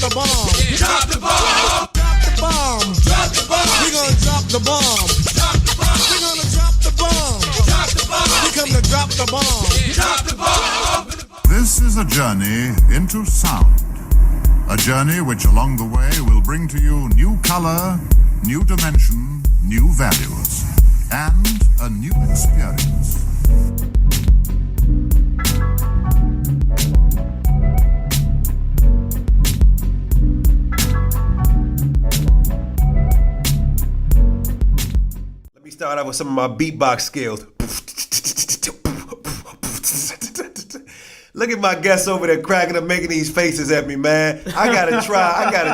the bomb. Drop the bomb. Drop the bomb. Drop the bomb. We gonna drop the bomb. Drop the bomb. We gonna drop the bomb. Drop the bomb. We come to drop the bomb. Drop the bomb. This is a journey into sound. A journey which along the way will bring to you new color, new dimension, new values, and a new experience. Let me start out with some of my beatbox skills. Look at my guests over there cracking up, making these faces at me, man. I gotta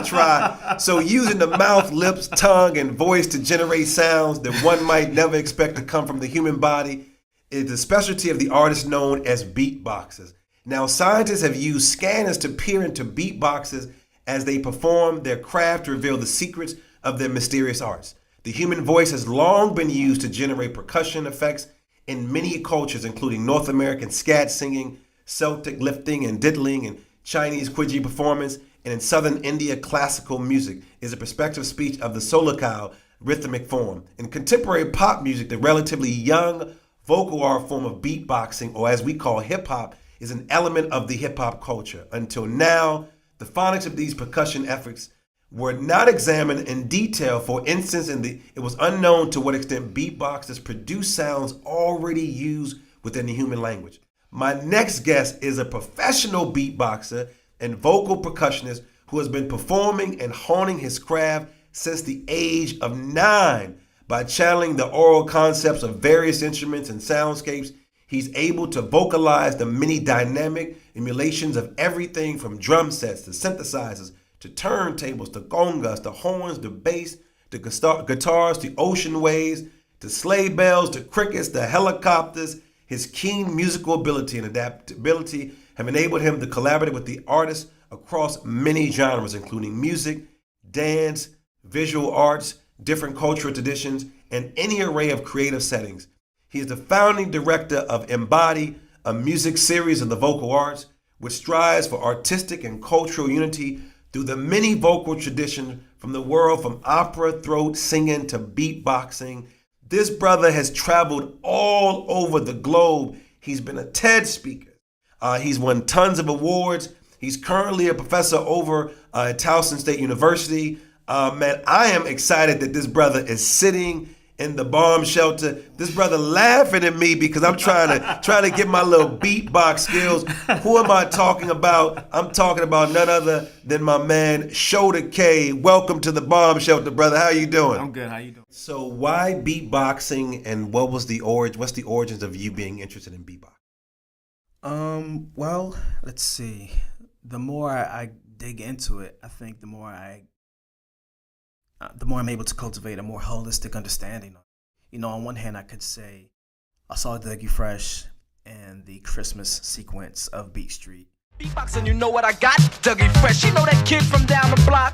try. So using the mouth, lips, tongue, and voice to generate sounds that one might never expect to come from the human body is the specialty of the artists known as beatboxers. Now, scientists have used scanners to peer into beatboxers as they perform their craft to reveal the secrets of their mysterious arts. The human voice has long been used to generate percussion effects in many cultures, including North American scat singing, Celtic lifting and diddling, and Chinese Qiji performance, and in southern India, classical music is a perspective speech of the Shodekeh rhythmic form. In contemporary pop music, the relatively young vocal art form of beatboxing, or as we call hip-hop, is an element of the hip-hop culture. Until now, the phonics of these percussion efforts were not examined in detail. For instance, it was unknown to what extent beatboxers produce sounds already used within the human language. My next guest is a professional beatboxer and vocal percussionist who has been performing and honing his craft since the age of 9. By channeling the oral concepts of various instruments and soundscapes, he's able to vocalize the many dynamic emulations of everything from drum sets to synthesizers to turntables to congas to horns to bass to guitars to ocean waves to sleigh bells to crickets to helicopters. His keen musical ability and adaptability have enabled him to collaborate with the artists across many genres, including music, dance, visual arts, different cultural traditions, and any array of creative settings. He is the founding director of Embodied, a music series of the vocal arts, which strives for artistic and cultural unity through the many vocal traditions from the world, from opera, throat singing to beatboxing. This brother has traveled all over the globe. He's been a TED speaker. He's won tons of awards. He's currently a professor over at Towson State University. Man, I am excited that this brother is sitting in the bomb shelter. This brother laughing at me because I'm trying to get my little beatbox skills. Who am I talking about? I'm talking about none other than my man Shodekeh. Welcome to the bomb shelter, brother. How you doing? I'm good. How you doing? So why beatboxing, and what's the origins of you being interested in beatbox? Well, let's see. The more I dig into it, I think the more I'm able to cultivate a more holistic understanding. You know, on one hand, I could say I saw Dougie Fresh and the Christmas sequence of Beat Street. Beatboxing, you know what I got? Dougie Fresh, you know that kid from down the block?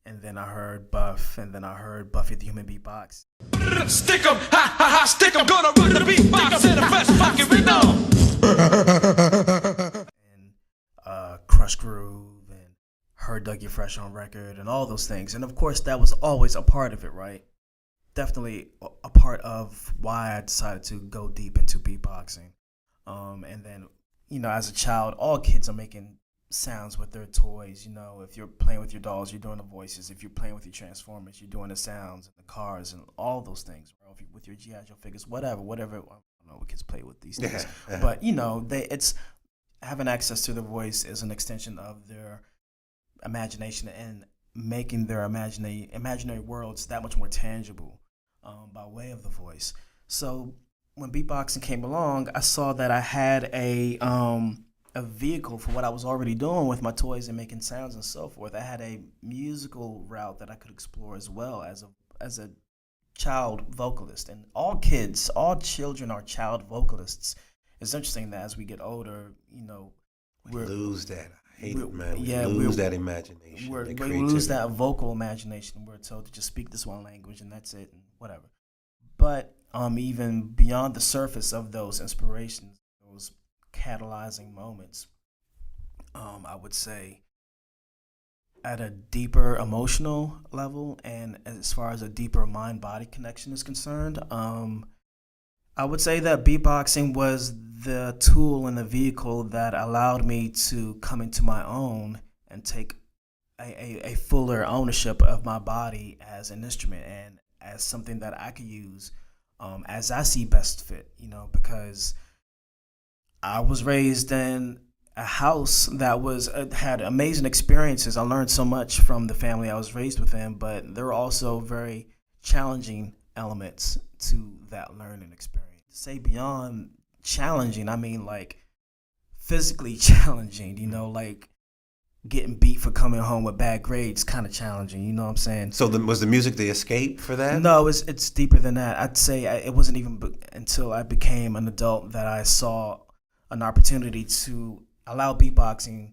And then I heard Buff, and then I heard Buffy the Human Beatbox. Stick 'em, ha ha ha, stick 'em, gonna run the beatbox in the best fucking rhythm. And Crush Groove, and heard Dougie Fresh on record, and all those things. And of course, that was always a part of it, right? Definitely a part of why I decided to go deep into beatboxing. And then, you know, as a child, all kids are making sounds with their toys. You know, if you're playing with your dolls, you're doing the voices. If you're playing with your Transformers, you're doing the sounds and the cars and all those things. Or if you, with your G.I. Joe figures, whatever. I don't know what kids play with these things. But, you know, it's having access to the voice is an extension of their imagination and making their imaginary worlds that much more tangible by way of the voice. So when beatboxing came along, I saw that I had a vehicle for what I was already doing with my toys and making sounds and so forth. I had a musical route that I could explore as well as a child vocalist. And all children are child vocalists. It's interesting that as we get older, you know, we lose that. hate it, man. We yeah, lose that imagination. We that lose that vocal imagination. We're told to just speak this one language and that's it, and whatever. But even beyond the surface of those inspirations, those catalyzing moments, I would say at a deeper emotional level and as far as a deeper mind-body connection is concerned, I would say that beatboxing was the tool and the vehicle that allowed me to come into my own and take a fuller ownership of my body as an instrument and as something that I could use as I see best fit, because I was raised in a house that had amazing experiences. I learned so much from the family I was raised within, but there were also very challenging elements to that learning experience. To say beyond challenging, I mean like physically challenging, like getting beat for coming home with bad grades, kind of challenging, you know what I'm saying? So was the music the escape for that? No, it's deeper than that. I'd say it wasn't even until I became an adult that I saw an opportunity to allow beatboxing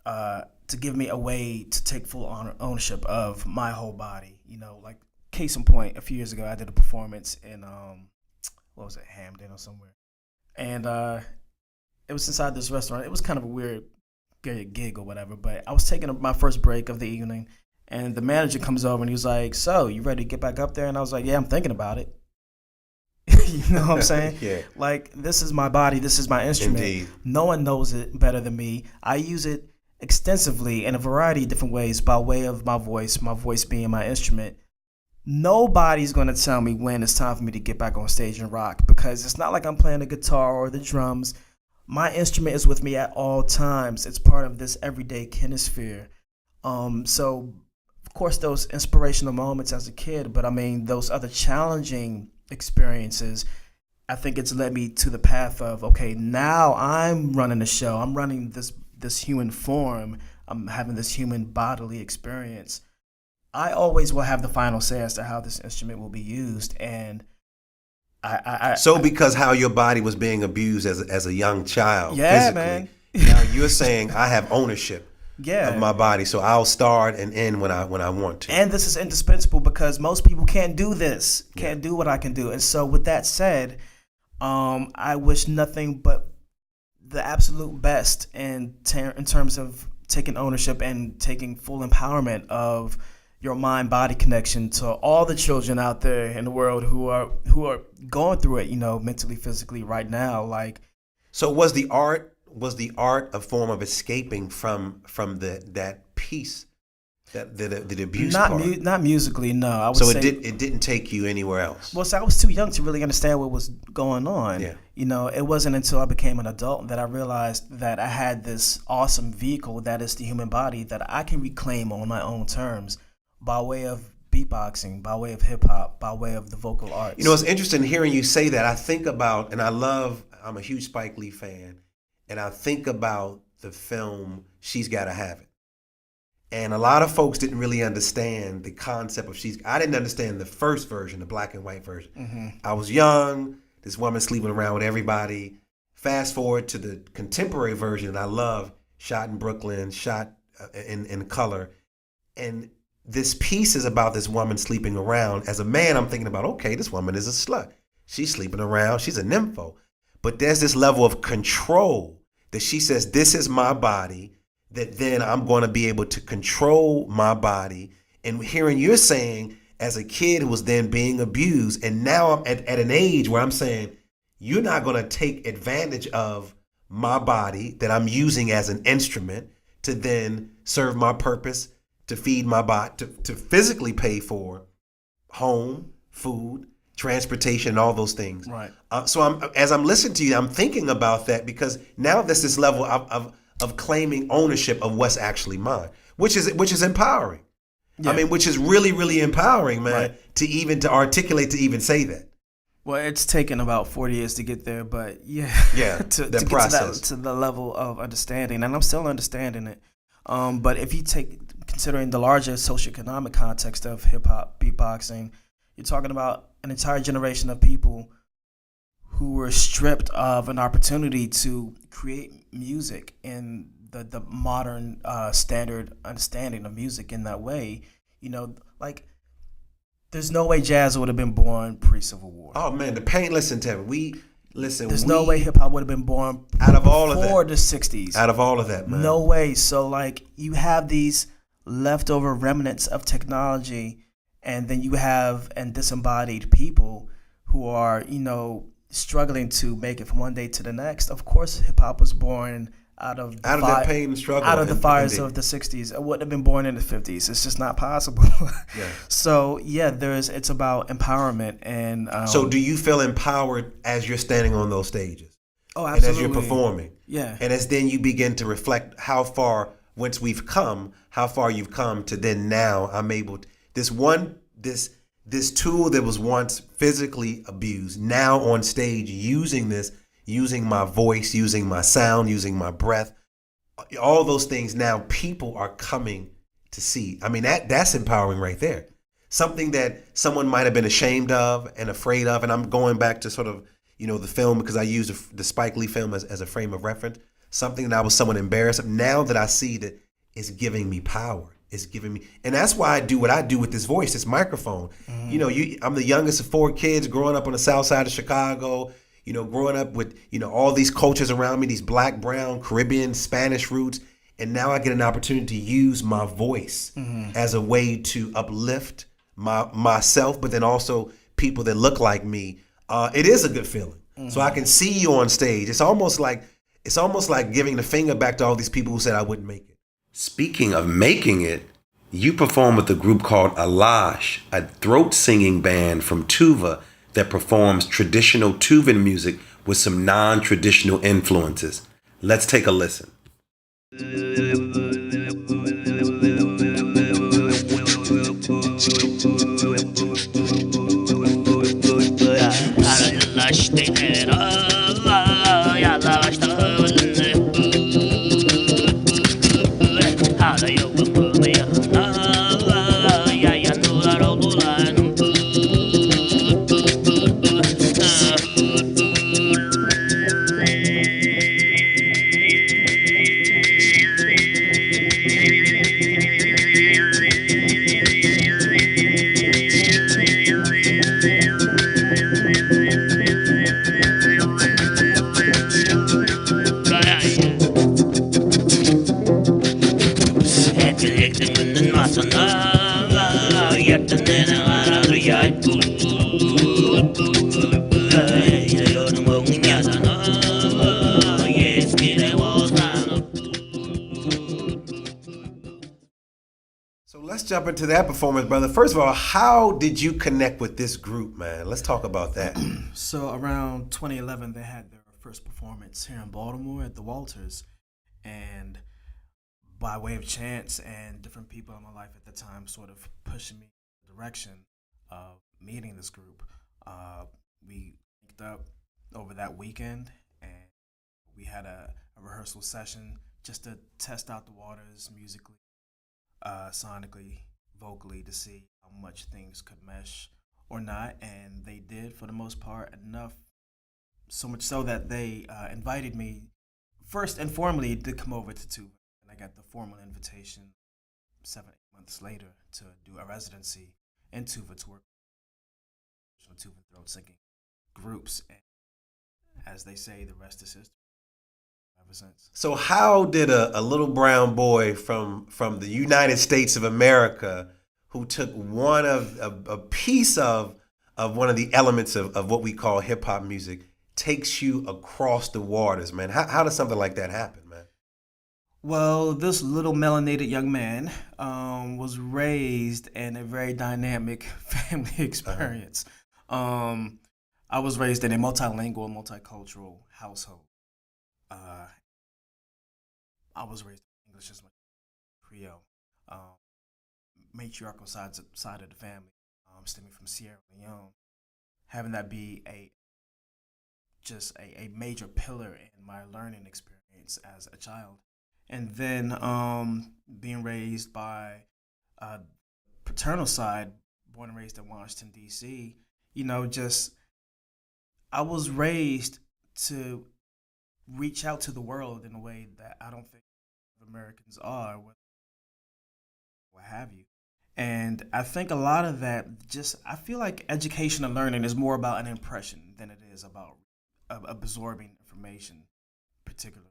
to give me a way to take full ownership of my whole body. Like case in point, a few years ago I did a performance in Hamden or somewhere, and it was inside this restaurant. It was kind of a weird gig or whatever, but I was taking my first break of the evening, and the manager comes over and he was like, "So, you ready to get back up there?" And I was like, "Yeah, I'm thinking about it." You know what I'm saying? Yeah. Like, this is my body, this is my instrument. Indeed. No one knows it better than me. I use it extensively in a variety of different ways by way of my voice being my instrument. Nobody's going to tell me when it's time for me to get back on stage and rock, because it's not like I'm playing the guitar or the drums. My instrument is with me at all times. It's part of this everyday kinesphere. So, of course, those inspirational moments as a kid, but I mean, those other challenging experiences, I think it's led me to the path of, okay, now I'm running the show. I'm running this human form. I'm having this human bodily experience. I always will have the final say as to how this instrument will be used, and because how your body was being abused as a young child, yeah, physically, man. Now you're saying I have ownership Yeah. of my body, so I'll start and end when I want to. And this is indispensable because most people can't do this, can't do what I can do. And so with that said, I wish nothing but the absolute best in terms of taking ownership and taking full empowerment of your mind-body connection to all the children out there in the world who are going through it, mentally, physically right now. Like, so was the art a form of escaping from that piece, that the abuse part? Not musically, no. I would so say, it didn't take you anywhere else. Well, so I was too young to really understand what was going on. Yeah. It wasn't until I became an adult that I realized that I had this awesome vehicle that is the human body that I can reclaim on my own terms by way of beatboxing, by way of hip hop, by way of the vocal arts. It's interesting hearing you say that. I think about, and I'm a huge Spike Lee fan, and I think about the film She's Gotta Have It. And a lot of folks didn't really understand the concept of I didn't understand the first version, the black and white version. Mm-hmm. I was young, this woman sleeping around with everybody. Fast forward to the contemporary version that I love, shot in Brooklyn, shot in color. And this piece is about this woman sleeping around. As a man, I'm thinking about, okay, this woman is a slut. She's sleeping around. She's a nympho. But there's this level of control that she says, this is my body, that then I'm going to be able to control my body. And hearing you're saying, as a kid who was then being abused, and now I'm at an age where I'm saying, you're not going to take advantage of my body that I'm using as an instrument to then serve my purpose, to feed my body, to physically pay for home, food, transportation, and all those things. Right. So as I'm listening to you, I'm thinking about that, because now there's this level of claiming ownership of what's actually mine, which is empowering. Yeah. I mean, which is really, really empowering, man, right, to articulate, to even say that. Well, it's taken about 40 years to get there, but yeah, to get to the level of understanding, and I'm still understanding it. But if you considering the larger socioeconomic context of hip hop, beatboxing, you're talking about an entire generation of people who were stripped of an opportunity to create music in the modern standard understanding of music in that way. Like there's no way jazz would have been born pre-Civil War. Oh man, the pain. Listen, Tevin. There's no way hip hop would have been born out of all of that before the '60s. Out of all of that, man. No way. So like you have these leftover remnants of technology, and then you have disembodied people who are struggling to make it from one day to the next. Of course, hip hop was born out of that pain and struggle, out of the fires of the '60s. It wouldn't have been born in the '50s. It's just not possible. Yeah. So yeah, it's about empowerment and. So do you feel empowered as you're standing on those stages? Oh, absolutely. And as you're performing. Yeah. And as then you begin to reflect how far once we've come, how far you've come to then now I'm able to this tool that was once physically abused, now on stage using my voice, using my sound, using my breath, all those things now people are coming to see. I mean, that's empowering right there. Something that someone might have been ashamed of and afraid of. And I'm going back to sort of, the film because I use the Spike Lee film as a frame of reference. Something that I was somewhat embarrassed of. Now that I see that it's giving me power. It's giving me, and that's why I do what I do with this voice, this microphone. I'm the youngest of 4 kids growing up on the south side of Chicago, growing up with, all these cultures around me, these black, brown, Caribbean, Spanish roots. And now I get an opportunity to use my voice as a way to uplift myself, but then also people that look like me. It is a good feeling. So I can see you on stage. It's almost like giving the finger back to all these people who said I wouldn't make it. Speaking of making it, you perform with a group called Alash, a throat singing band from Tuva that performs traditional Tuvan music with some non-traditional influences. Let's take a listen. So let's jump into that performance, brother. First of all, how did you connect with this group, man? Let's talk about that. So around 2011, they had their first performance here in Baltimore at the Walters. And by way of chance and different people in my life at the time sort of pushing me in the direction of meeting this group, we linked up over that weekend and we had a rehearsal session just to test out the waters musically, sonically, vocally, to see how much things could mesh or not. And they did, for the most part, enough, so much so that they invited me first informally to come over to Tuva. And I got the formal invitation 7-8 months later to do a residency in Tuva to work with Tuva throat singing groups. And as they say, the rest is history. Ever since. So how did a little brown boy from the United States of America who took one of a piece of one of the elements of what we call hip hop music takes you across the waters, man? How does something like that happen, man? Well, this little melanated young man was raised in a very dynamic family experience. I was raised in a multilingual, multicultural household. I was raised in English as my Creole. Matriarchal side of the family, stemming from Sierra Leone. Having that be a major pillar in my learning experience as a child. And then being raised by paternal side, born and raised in Washington, D.C., I was raised to reach out to the world in a way that I don't think Americans are, what have you. And I think a lot of that I feel like education and learning is more about an impression than it is about absorbing information, particularly.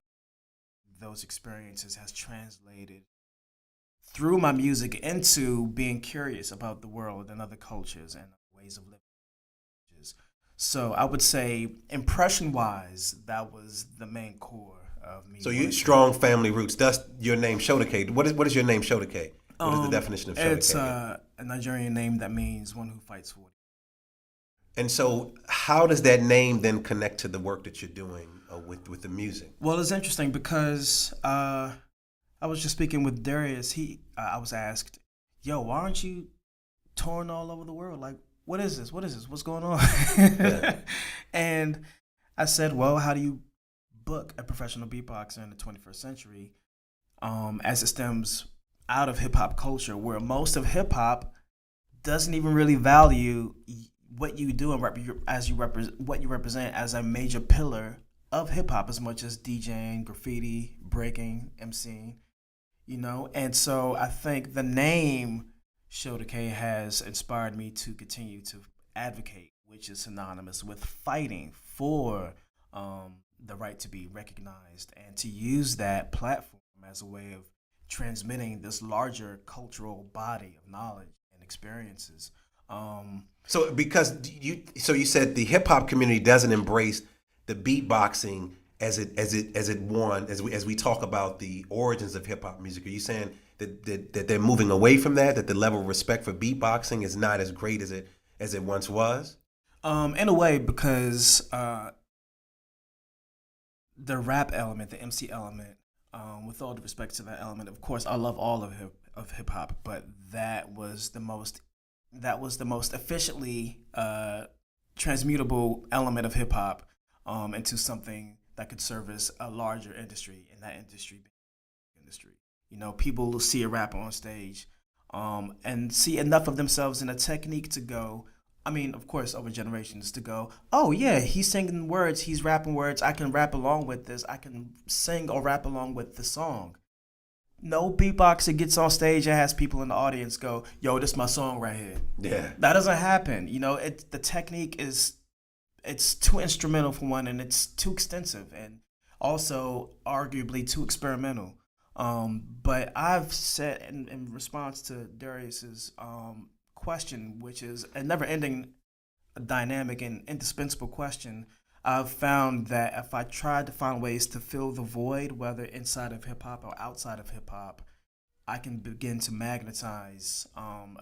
Those experiences has translated through my music into being curious about the world and other cultures and ways of living. So I would say, impression-wise, that was the main core of me. So you strong family roots. That's your name, Shodekeh. What is your name, Shodekeh? What is the definition of Shodekeh? It's a Nigerian name that means one who fights for it. And so, how does that name then connect to the work that you're doing with the music? Well, it's interesting because I was just speaking with Darius. I was asked, "Yo, why aren't you touring all over the world? Like, what is this? What is this? What's going on?" Yeah. And I said, "Well, how do you book a professional beatboxer in the 21st century?" As it stems out of hip hop culture, where most of hip hop doesn't even really value what you do and what you represent as a major pillar of hip hop, as much as DJing, graffiti, breaking, MCing, And so I think the name Shodekeh has inspired me to continue to advocate, which is synonymous with fighting for the right to be recognized and to use that platform as a way of transmitting this larger cultural body of knowledge and experiences. So you said the hip hop community doesn't embrace the beatboxing as we talk about the origins of hip hop music. Are you saying that they're moving away from that the level of respect for beatboxing is not as great as it once was? In a way, because the rap element, the MC element, with all due respect to that element, of course, I love all of hip hop, but that was the most efficiently transmutable element of hip hop into something that could service a larger industry, and that industry being the industry. People will see a rapper on stage and see enough of themselves in a technique to go, of course, over generations to go, oh yeah, he's singing words, he's rapping words, I can rap along with this, I can sing or rap along with the song. No beatboxer gets on stage and has people in the audience go, yo, this is my song right here. Yeah. That doesn't happen. The technique it's too instrumental for one, and it's too extensive, and also arguably too experimental. But I've said in response to Darius's question, which is a never-ending dynamic and indispensable question, I've found that if I tried to find ways to fill the void, whether inside of hip-hop or outside of hip-hop, I can begin to magnetize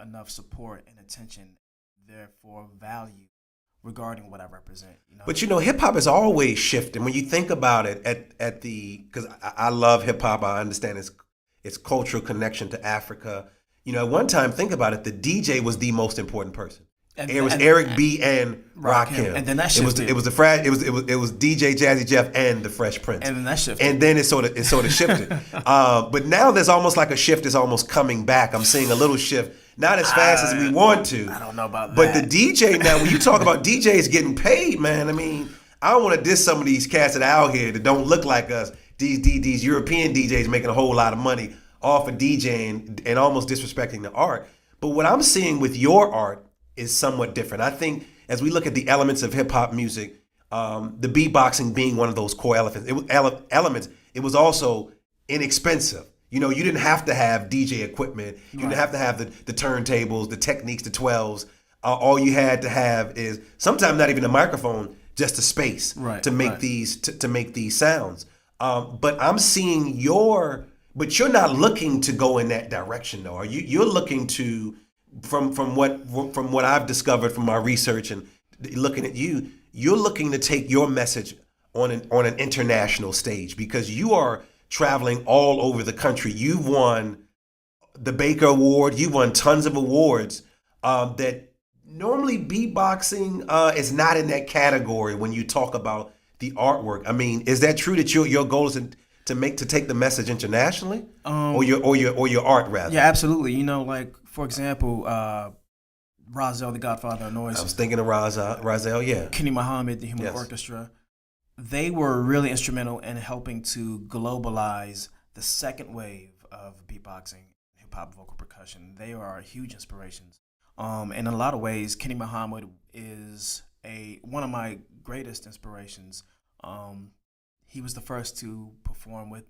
enough support and attention, therefore value, regarding what I represent. But hip-hop is always shifting. When you think about it, because I love hip-hop, I understand its cultural connection to Africa. At one time, think about it, the DJ was the most important person. It was Eric B. and Rakim. And then that shifted. It was DJ Jazzy Jeff and the Fresh Prince. And then that shifted. And then it sort of shifted. But now there's almost like a shift is almost coming back. I'm seeing a little shift, not as fast as we want to. I don't know about that. But the DJ now, when you talk about DJs getting paid, man, I don't want to diss some of these cats that are out here that don't look like us. These European DJs making a whole lot of money off of DJing and almost disrespecting the art. But what I'm seeing with your art is somewhat different. I think as we look at the elements of hip hop music, the beatboxing being one of those core elements, it was also inexpensive. You didn't have to have DJ equipment. You didn't have to have the turntables, the techniques, the 12s. All you had to have is sometimes not even a microphone, just a space to make these sounds. But I'm seeing but you're not looking to go in that direction though. You're looking to from what I've discovered from my research and looking at you're looking to take your message on an international stage because you are traveling all over the country. You've won the Baker Award. You've won tons of awards that normally beatboxing is not in that category when you talk about the artwork. Is that true that your goal is to take the message internationally, or your art rather? Yeah, absolutely. Like for example, Rahzel, the Godfather of Noise. I was thinking of Rahzel, yeah. Kenny Muhammad, the Human Orchestra. They were really instrumental in helping to globalize the second wave of beatboxing, hip hop, vocal percussion. They are huge inspirations. In a lot of ways, Kenny Muhammad is one of my greatest inspirations. He was the first to perform with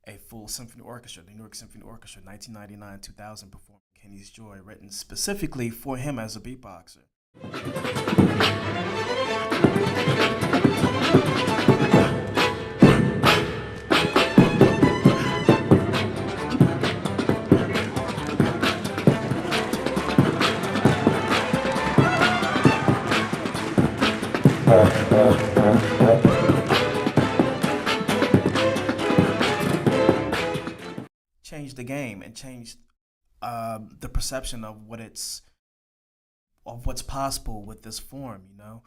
a full symphony orchestra, the New York Symphony Orchestra, 1999-2000, performed Kenny's Joy, written specifically for him as a beatboxer. Changed the game and changed the perception of what's possible with this form, you know.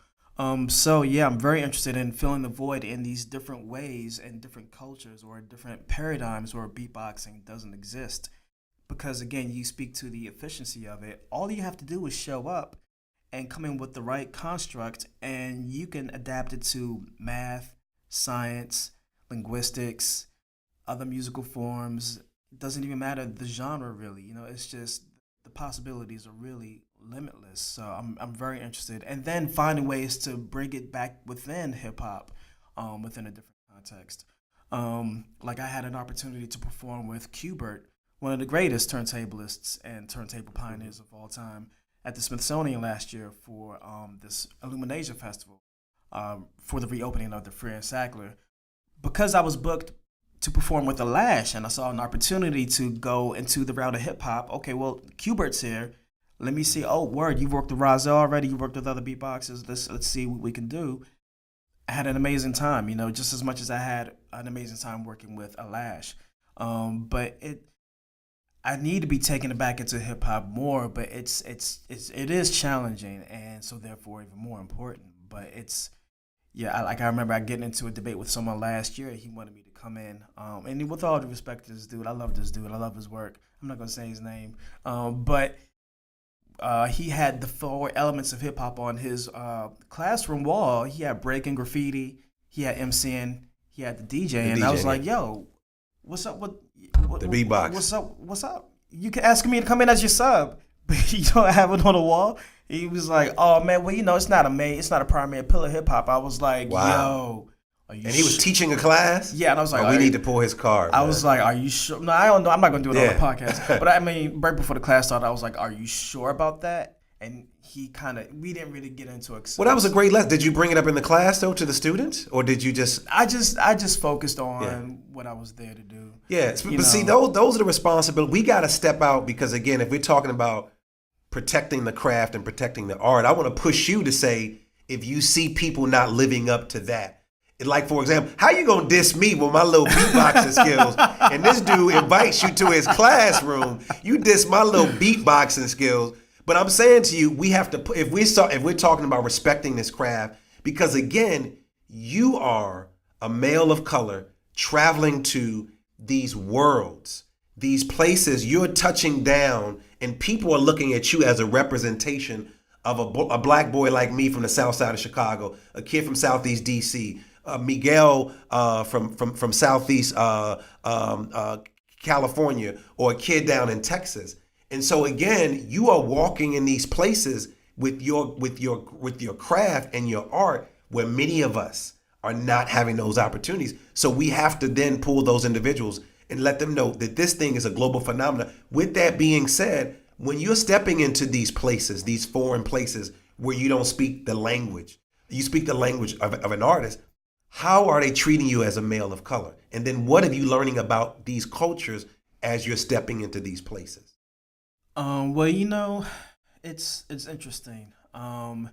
So yeah, I'm very interested in filling the void in these different ways and different cultures or different paradigms where beatboxing doesn't exist. Because again, you speak to the efficiency of it. All you have to do is show up and come in with the right construct, and you can adapt it to math, science, linguistics, other musical forms. It doesn't even matter the genre, really. You know, it's just the possibilities are really limitless. So I'm very interested, and then finding ways to bring it back within hip hop, within a different context. Like I had an opportunity to perform with Qbert, one of the greatest turntablists and turntable pioneers of all time, at the Smithsonian last year for this Illumination Festival, for the reopening of the Freer and Sackler. Because I was booked to perform with Alash, and I saw an opportunity to go into the route of hip hop. Okay, well, Qbert's here. Let me see. Oh, word! You worked with Rozelle already. You worked with other beatboxers. Let's see what we can do. I had an amazing time. You know, just as much as I had an amazing time working with Alash. But I need to be taken back into hip hop more. But it is challenging, and so therefore even more important. But I remember getting into a debate with someone last year. He wanted me to come in, and with all due respect to this dude, I love this dude. I love his work. I'm not gonna say his name, but he had the 4 elements of hip hop on his classroom wall. He had breaking, graffiti, he had MCing, he had the DJ, and I was like, "Yo, what's up? What the beatbox? What's up? You can ask me to come in as your sub, but you don't have it on the wall." He was like, "Oh man, well, you know, it's not a primary pillar of hip hop." I was like, "Wow." Yo, are you and he was teaching a class? Yeah, and I was like, we need to pull his card. I was like, "Are you sure?" No, I don't know. I'm not gonna do it on the podcast. But I mean, right before the class started, I was like, "Are you sure about that?" And we didn't really get into it. Well, that was a great lesson. Did you bring it up in the class though to the students, or did you just? I just focused on what I was there to do. Yeah, but see, those are the responsibilities. We got to step out because again, if we're talking about protecting the craft and protecting the art, I want to push you to say if you see people not living up to that. Like, for example, how you gonna diss me with my little beatboxing skills? And this dude invites you to his classroom. You diss my little beatboxing skills. But I'm saying to you, we have to if we're talking about respecting this craft, because again, you are a male of color traveling to these worlds, these places. You're touching down, and people are looking at you as a representation of a black boy like me from the South Side of Chicago, a kid from Southeast DC. Miguel from Southeast California, or a kid down in Texas. And so again, you are walking in these places with your craft and your art where many of us are not having those opportunities. So we have to then pull those individuals and let them know that this thing is a global phenomenon. With that being said, when you're stepping into these places, these foreign places where you don't speak the language, you speak the language of an artist, how are they treating you as a male of color? And then what are you learning about these cultures as you're stepping into these places? Well, you know, it's interesting. In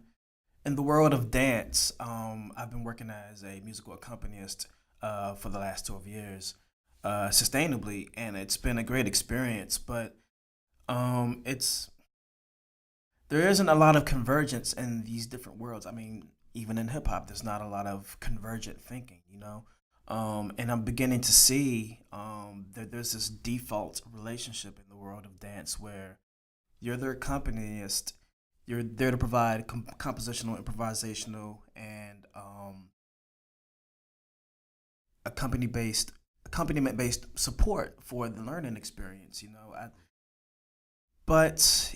the world of dance, I've been working as a musical accompanist for the last 12 years, sustainably, and it's been a great experience. But there isn't a lot of convergence in these different worlds. I mean, even in hip hop, there's not a lot of convergent thinking, you know? And I'm beginning to see that there's this default relationship in the world of dance where you're the accompanist, you're there to provide compositional, improvisational, and accompaniment-based support for the learning experience, but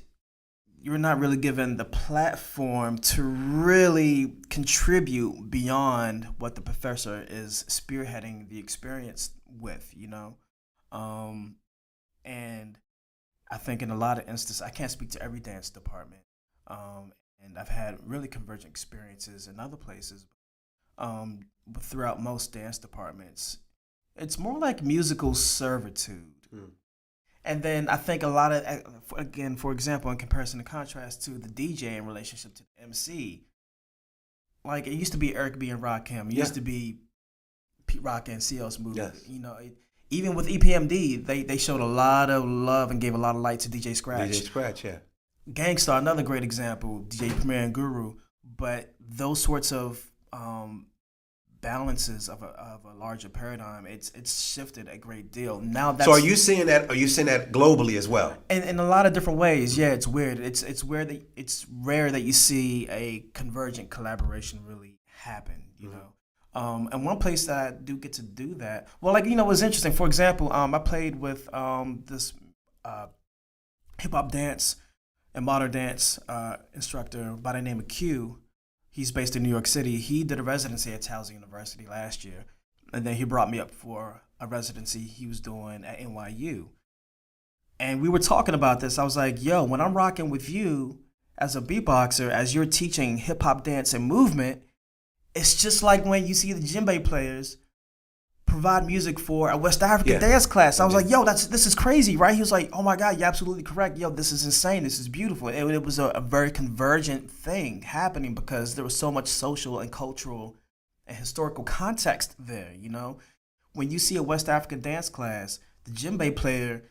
you're not really given the platform to really contribute beyond what the professor is spearheading the experience with, and I think in a lot of instances, I can't speak to every dance department, and I've had really convergent experiences in other places, but throughout most dance departments, it's more like musical servitude. And then I think a lot of, again, for example, in comparison and contrast to the DJ in relationship to the MC, like it used to be Eric B and Rakim, it used to be Pete Rock and CL Smooth. Yes. Even with EPMD, they showed a lot of love and gave a lot of light to DJ Scratch. DJ Scratch, yeah. Gangstar, another great example, DJ Premier and Guru. But those sorts of balances of a larger paradigm, it's shifted a great deal. Now that's, so are you seeing that globally as well? In a lot of different ways, yeah. It's weird. It's rare that you see a convergent collaboration really happen. And one place that I do get to do that, well, what's interesting. For example, I played with this hip hop dance and modern dance instructor by the name of Q. He's based in New York City. He did a residency at Towson University last year, and then he brought me up for a residency he was doing at NYU. And we were talking about this. I was like, yo, when I'm rocking with you as a beatboxer, as you're teaching hip hop dance and movement, it's just like when you see the djembe players provide music for a West African dance class. I was like, yo, this is crazy, right? He was like, oh my God, you're absolutely correct. Yo, this is insane. This is beautiful. It was a very convergent thing happening because there was so much social and cultural and historical context there, When you see a West African dance class, the djembe player,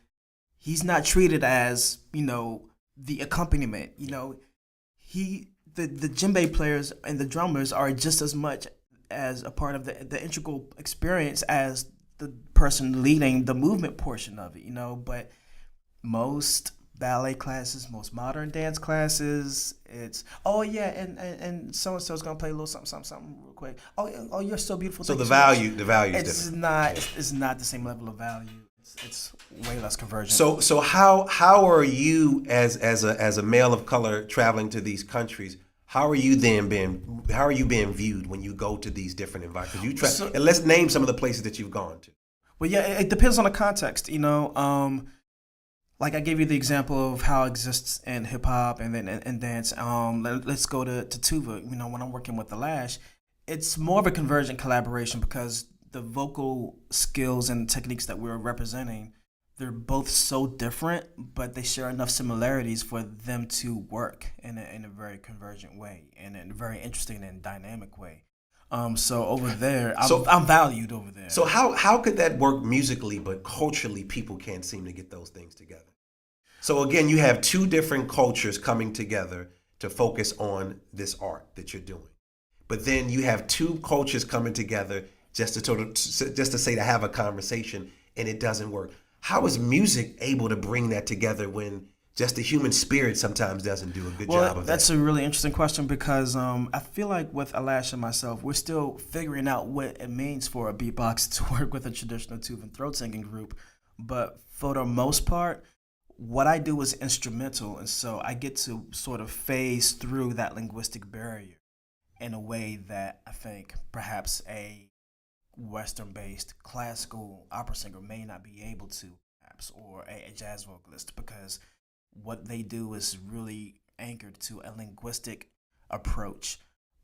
he's not treated as, the accompaniment, The djembe players and the drummers are just as much as a part of the integral experience as the person leading the movement portion of it, But most ballet classes, most modern dance classes, it's, oh yeah, and so and so's gonna play a little something real quick. Oh, you're so beautiful. So the value is different. It's not the same level of value. It's way less convergent. So how are you as a male of color traveling to these countries? How are you being viewed when you go to these different environments? And let's name some of the places that you've gone to. Well, yeah, it depends on the context, Like I gave you the example of how it exists in hip hop and then in dance. Let's go to tuba. When I'm working with the Lash, it's more of a convergent collaboration because the vocal skills and techniques that we're representing, they're both so different, but they share enough similarities for them to work in a very convergent way and in a very interesting and dynamic way. So over there, I'm valued over there. So how could that work musically, but culturally people can't seem to get those things together? So again, you have two different cultures coming together to focus on this art that you're doing. But then you have two cultures coming together just to have a conversation, and it doesn't work. How is music able to bring that together when just the human spirit sometimes doesn't do a good job of that? That's a really interesting question because I feel like with Alash and myself, we're still figuring out what it means for a beatboxer to work with a traditional tube and throat singing group. But for the most part, what I do is instrumental, and so I get to sort of phase through that linguistic barrier in a way that I think perhaps a Western-based classical opera singer may not be able to, perhaps, or a jazz vocalist, because what they do is really anchored to a linguistic approach.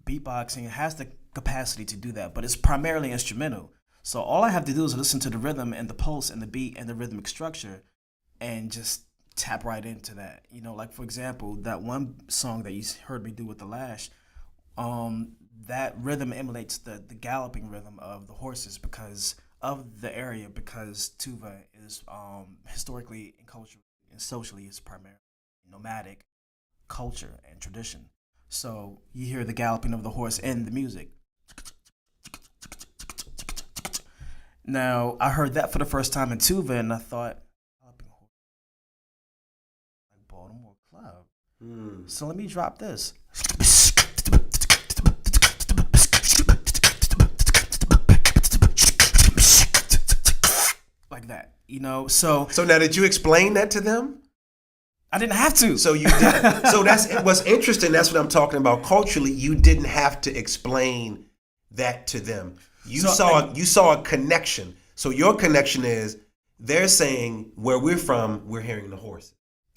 Beatboxing has the capacity to do that, but it's primarily instrumental. So all I have to do is listen to the rhythm and the pulse and the beat and the rhythmic structure and just tap right into that. Like for example, that one song that you heard me do with the Lash, that rhythm emulates the galloping rhythm of the horses because of the area, because tuba is historically and culturally and socially is primarily nomadic culture and tradition. So you hear the galloping of the horse in the music. Now, I heard that for the first time in tuba and I thought, galloping horse, like Baltimore Club. So let me drop this. like that, you know. So now, did you explain that to them? I didn't have to. So you did. So that's what's interesting. That's what I'm talking about. Culturally, you didn't have to explain that to them. You saw a connection. So your connection is they're saying where we're from, we're hearing the horses.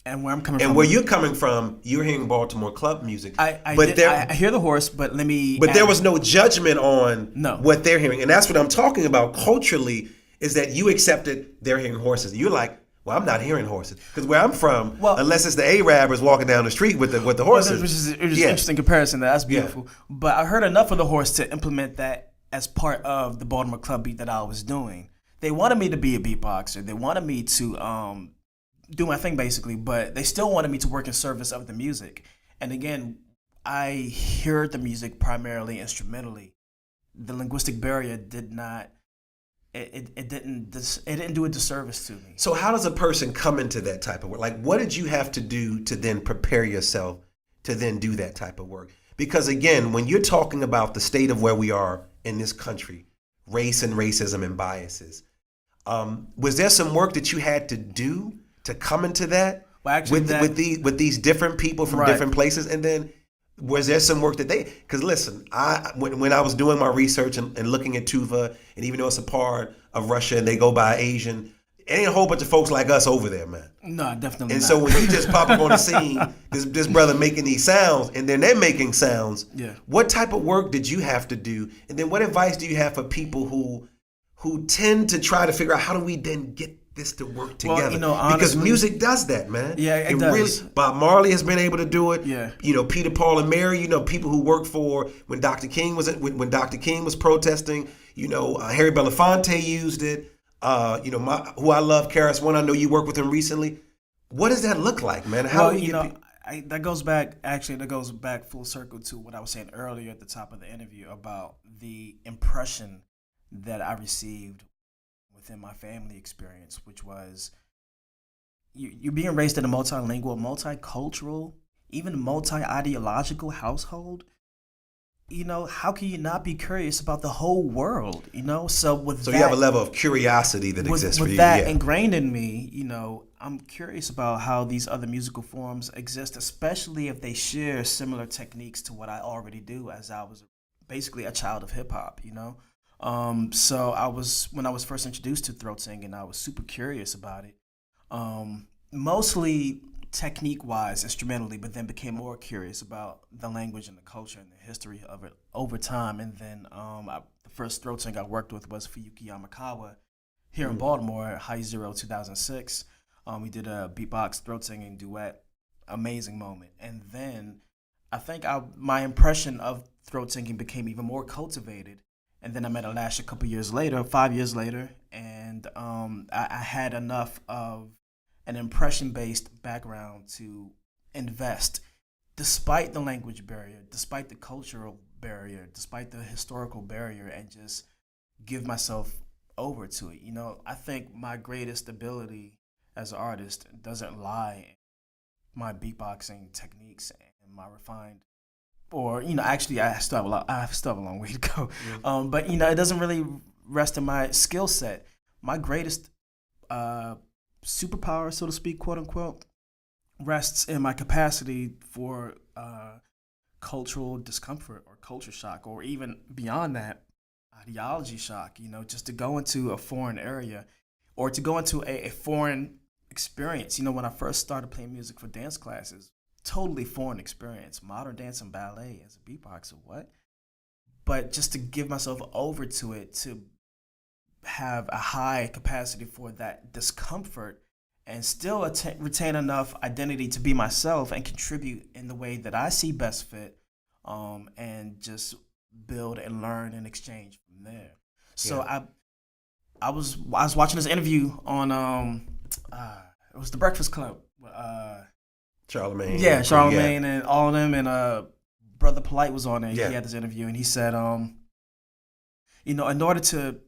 And where I'm coming and from, where you're coming from, you're hearing Baltimore club music. I hear the horse, but let me. But there was no judgment on No. what they're hearing, and that's what I'm talking about. Culturally, is that you accepted they're hearing horses. You're like, well, I'm not hearing horses because where I'm from, unless it's the Arabs walking down the street with the horses, which is an interesting comparison. That's beautiful. But I heard enough of the horse to implement that as part of the Baltimore club beat that I was doing. They wanted me to be a beatboxer. They wanted me to do my thing basically, but they still wanted me to work in service of the music. And again, I heard the music primarily instrumentally. The linguistic barrier did not. It didn't do a disservice to me. So how does a person come into that type of work? Like, what did you have to do to then prepare yourself to then do that type of work? Because again, when you're talking about the state of where we are in this country, race and racism and biases, was there some work that you had to do to come into that, with these different people from different places? And then was there some work that because listen, when I was doing my research and looking at Tuva, and even though it's a part of Russia and they go by Asian, it ain't a whole bunch of folks like us over there, man. No, definitely and not. So when you just pop up on the scene, this brother making these sounds, and then they're making sounds, what type of work did you have to do? And then what advice do you have for people who tend to try to figure out how do we then get this to work together? Well, you know, honestly, because music does that, man. Yeah, it does. Really, Bob Marley has been able to do it. Yeah. You know, Peter, Paul, and Mary. You know, people who worked for when Dr. King was protesting. You know, Harry Belafonte used it. You know, who I love, Karis One. I know you worked with him recently. What does that look like, man? How do you know? That goes back full circle to what I was saying earlier at the top of the interview about the impression that I received within my family experience, which was you're being raised in a multilingual, multicultural, even multi-ideological household. You know, how can you not be curious about the whole world? You know, so you have a level of curiosity that exists for you. With that ingrained in me, you know, I'm curious about how these other musical forms exist, especially if they share similar techniques to what I already do, as I was basically a child of hip hop. You know. So when I was first introduced to throat singing, I was super curious about it. Mostly technique-wise, instrumentally, but then became more curious about the language and the culture and the history of it over time. And then the first throat singer I worked with was Fuyuki Yamakawa here in Baltimore at High Zero 2006. We did a beatbox throat singing duet, amazing moment. And then I think my impression of throat singing became even more cultivated. And then I met Alash a couple years later, 5 years later, and I had enough of an impression-based background to invest, despite the language barrier, despite the cultural barrier, despite the historical barrier, and just give myself over to it. You know, I think my greatest ability as an artist doesn't lie in my beatboxing techniques and my refined. Or, you know, actually, I still have a long way to go. Mm-hmm. But, you know, it doesn't really rest in my skill set. My greatest superpower, so to speak, quote unquote, rests in my capacity for cultural discomfort or culture shock, or even beyond that, ideology shock. You know, just to go into a foreign area or to go into a foreign experience. You know, when I first started playing music for dance classes, totally foreign experience, modern dance and ballet as a beatboxer, what? But just to give myself over to it, to have a high capacity for that discomfort and still retain enough identity to be myself and contribute in the way that I see best fit, and just build and learn and exchange from there. So I was watching this interview on it was the Breakfast Club. Charlemagne. Yeah, Charlemagne and all of them, and Brother Polite was on there. Yeah. He had this interview, and he said, you know, in order to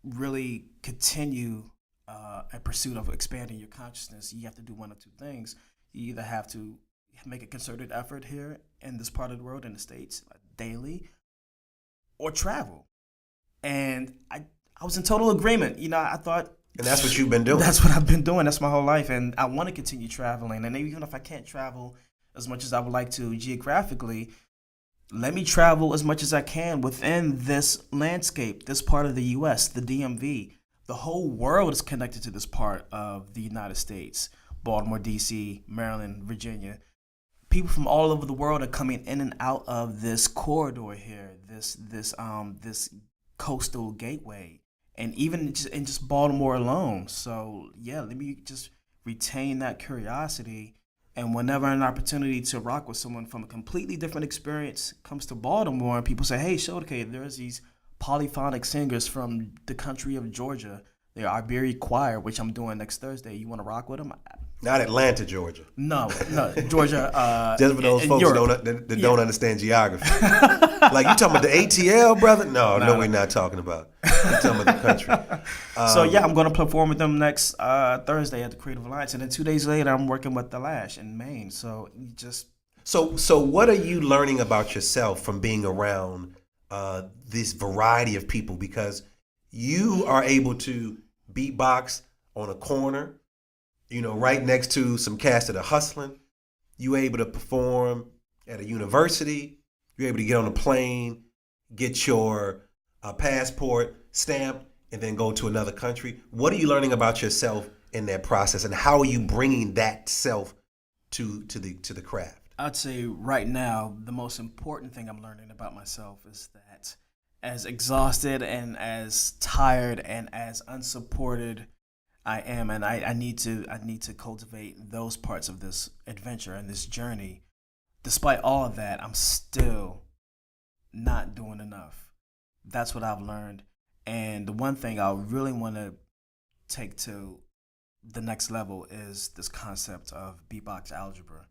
really continue a pursuit of expanding your consciousness, you have to do one of two things. You either have to make a concerted effort here in this part of the world, in the States, daily, or travel. And I was in total agreement. You know, I thought And that's what you've been doing. That's what I've been doing. That's my whole life. And I want to continue traveling. And even if I can't travel as much as I would like to geographically, let me travel as much as I can within this landscape, this part of the U.S., the DMV. The whole world is connected to this part of the United States. Baltimore, D.C., Maryland, Virginia. People from all over the world are coming in and out of this corridor here, this coastal gateway. And even in just Baltimore alone. So, yeah, let me just retain that curiosity. And whenever an opportunity to rock with someone from a completely different experience comes to Baltimore, and people say, hey, Shodekeh, there's these polyphonic singers from the country of Georgia. They're Iberia Choir, which I'm doing next Thursday. You want to rock with them? Not Atlanta, Georgia. No, Georgia. Just for those folks that don't understand geography. Like, you talking about the ATL, brother? No, we're not talking about. We're talking about the country. So, yeah, I'm going to perform with them next Thursday at the Creative Alliance. And then 2 days later, I'm working with The Lash in Maine. So, So what are you learning about yourself from being around this variety of people? Because you are able to beatbox on a corner, right next to some cats that are hustling. You're able to perform at a university. You're able to get on a plane, get your passport stamped, and then go to another country. What are you learning about yourself in that process, and how are you bringing that self to the craft? I'd say right now, the most important thing I'm learning about myself is that as exhausted and as tired and as unsupported I am, and I need to cultivate those parts of this adventure and this journey. Despite all of that, I'm still not doing enough. That's what I've learned. And the one thing I really want to take to the next level is this concept of beatbox algebra.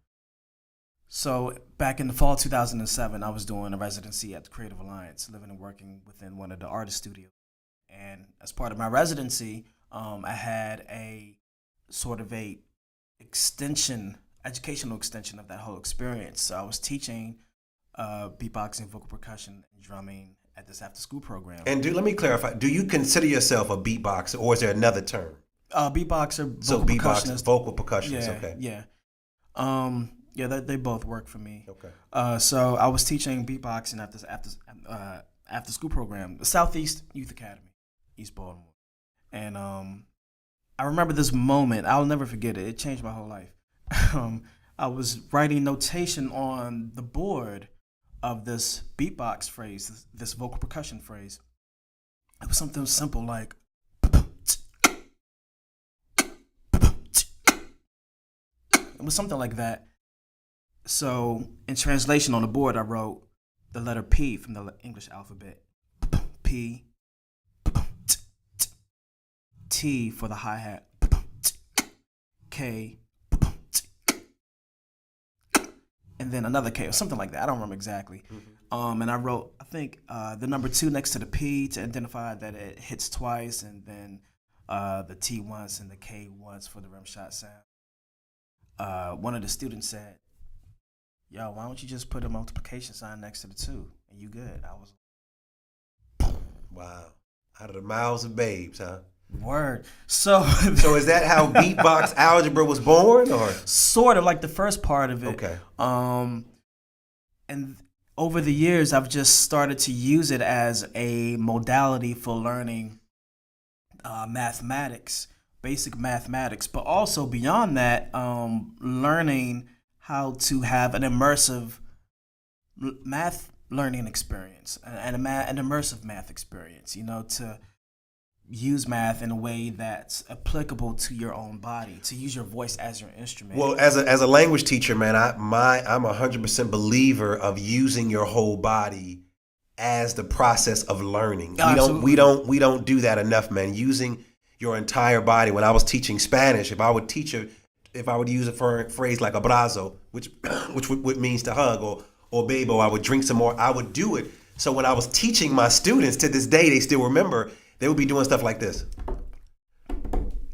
So back in the fall 2007, I was doing a residency at the Creative Alliance, living and working within one of the artist studios. And as part of my residency, I had a sort of a educational extension of that whole experience. So I was teaching beatboxing, vocal percussion, and drumming at this after-school program. And let me clarify, do you consider yourself a beatboxer, or is there another term? Beatboxer, vocal percussionist. Vocal percussionist, yeah, okay. Yeah. Yeah, they both work for me. Okay. So I was teaching beatboxing at this after school program, the Southeast Youth Academy, East Baltimore. And I remember this moment. I'll never forget it. It changed my whole life. I was writing notation on the board of this beatbox phrase, this vocal percussion phrase. It was something simple like it was something like that. So in translation on the board, I wrote the letter P from the English alphabet. P, T for the hi-hat, K, and then another K or something like that. I don't remember exactly. Mm-hmm. And I wrote, I think, the number 2 next to the P to identify that it hits twice, and then the T once and the K once for the rim shot sound. One of the students said, yo, why don't you just put a multiplication sign next to the 2 and you good? I was, wow. Out of the mouths of babes, huh? Word. So is that how beatbox algebra was born, or sort of like the first part of it? Okay. And over the years, I've just started to use it as a modality for learning mathematics, basic mathematics, but also beyond that, learning how to have an immersive math learning experience and an immersive math experience, to use math in a way that's applicable to your own body, to use your voice as your instrument. Well, as a language teacher, man, I'm 100% believer of using your whole body as the process of learning. Absolutely. We don't do that enough, man. Using your entire body. When I was teaching Spanish, if I would use a phrase like abrazo, which means to hug, or bebo, I would drink some more, I would do it. So when I was teaching my students, to this day, they still remember, they would be doing stuff like this.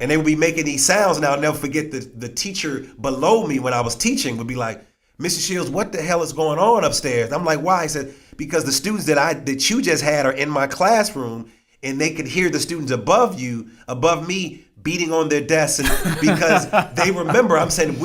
And they would be making these sounds, and I'll never forget the teacher below me when I was teaching would be like, Mr. Shields, what the hell is going on upstairs? I'm like, why? He said, because the students that you just had are in my classroom, and they could hear the students above me, beating on their desks, and because they remember, I'm saying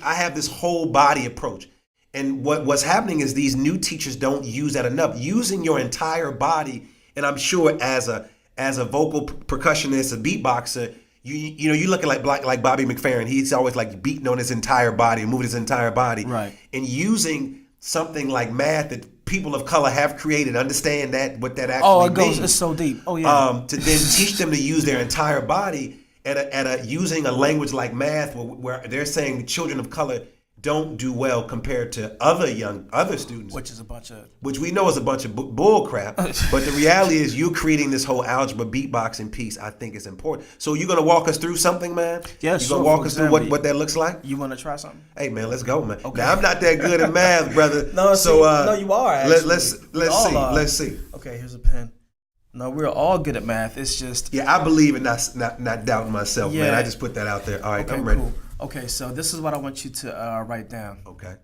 I have this whole body approach. And what's happening is these new teachers don't use that enough. Using your entire body, and I'm sure as a vocal percussionist, a beatboxer, you look at like Bobby McFerrin. He's always like beating on his entire body and moving his entire body. Right. And using something like math that people of color have created, understand what that actually means. It's so deep. Oh yeah. To then teach them to use their entire body using a language like math, where they're saying the children of color don't do well compared to other students, which we know is a bunch of bull crap. But the reality is, you're creating this whole algebra beatboxing piece. I think is important. So you're gonna walk us through something, man? Yeah, you gonna walk us through what that looks like? You want to try something? Hey, man, let's go, man. Okay. Now I'm not that good at math, brother. No, you are. Actually. Let's see. Okay, here's a pen. No, we're all good at math. It's just I believe in not doubting myself, man. I just put that out there. All right, okay, I'm ready. Cool. Okay, so this is what I want you to write down. Okay.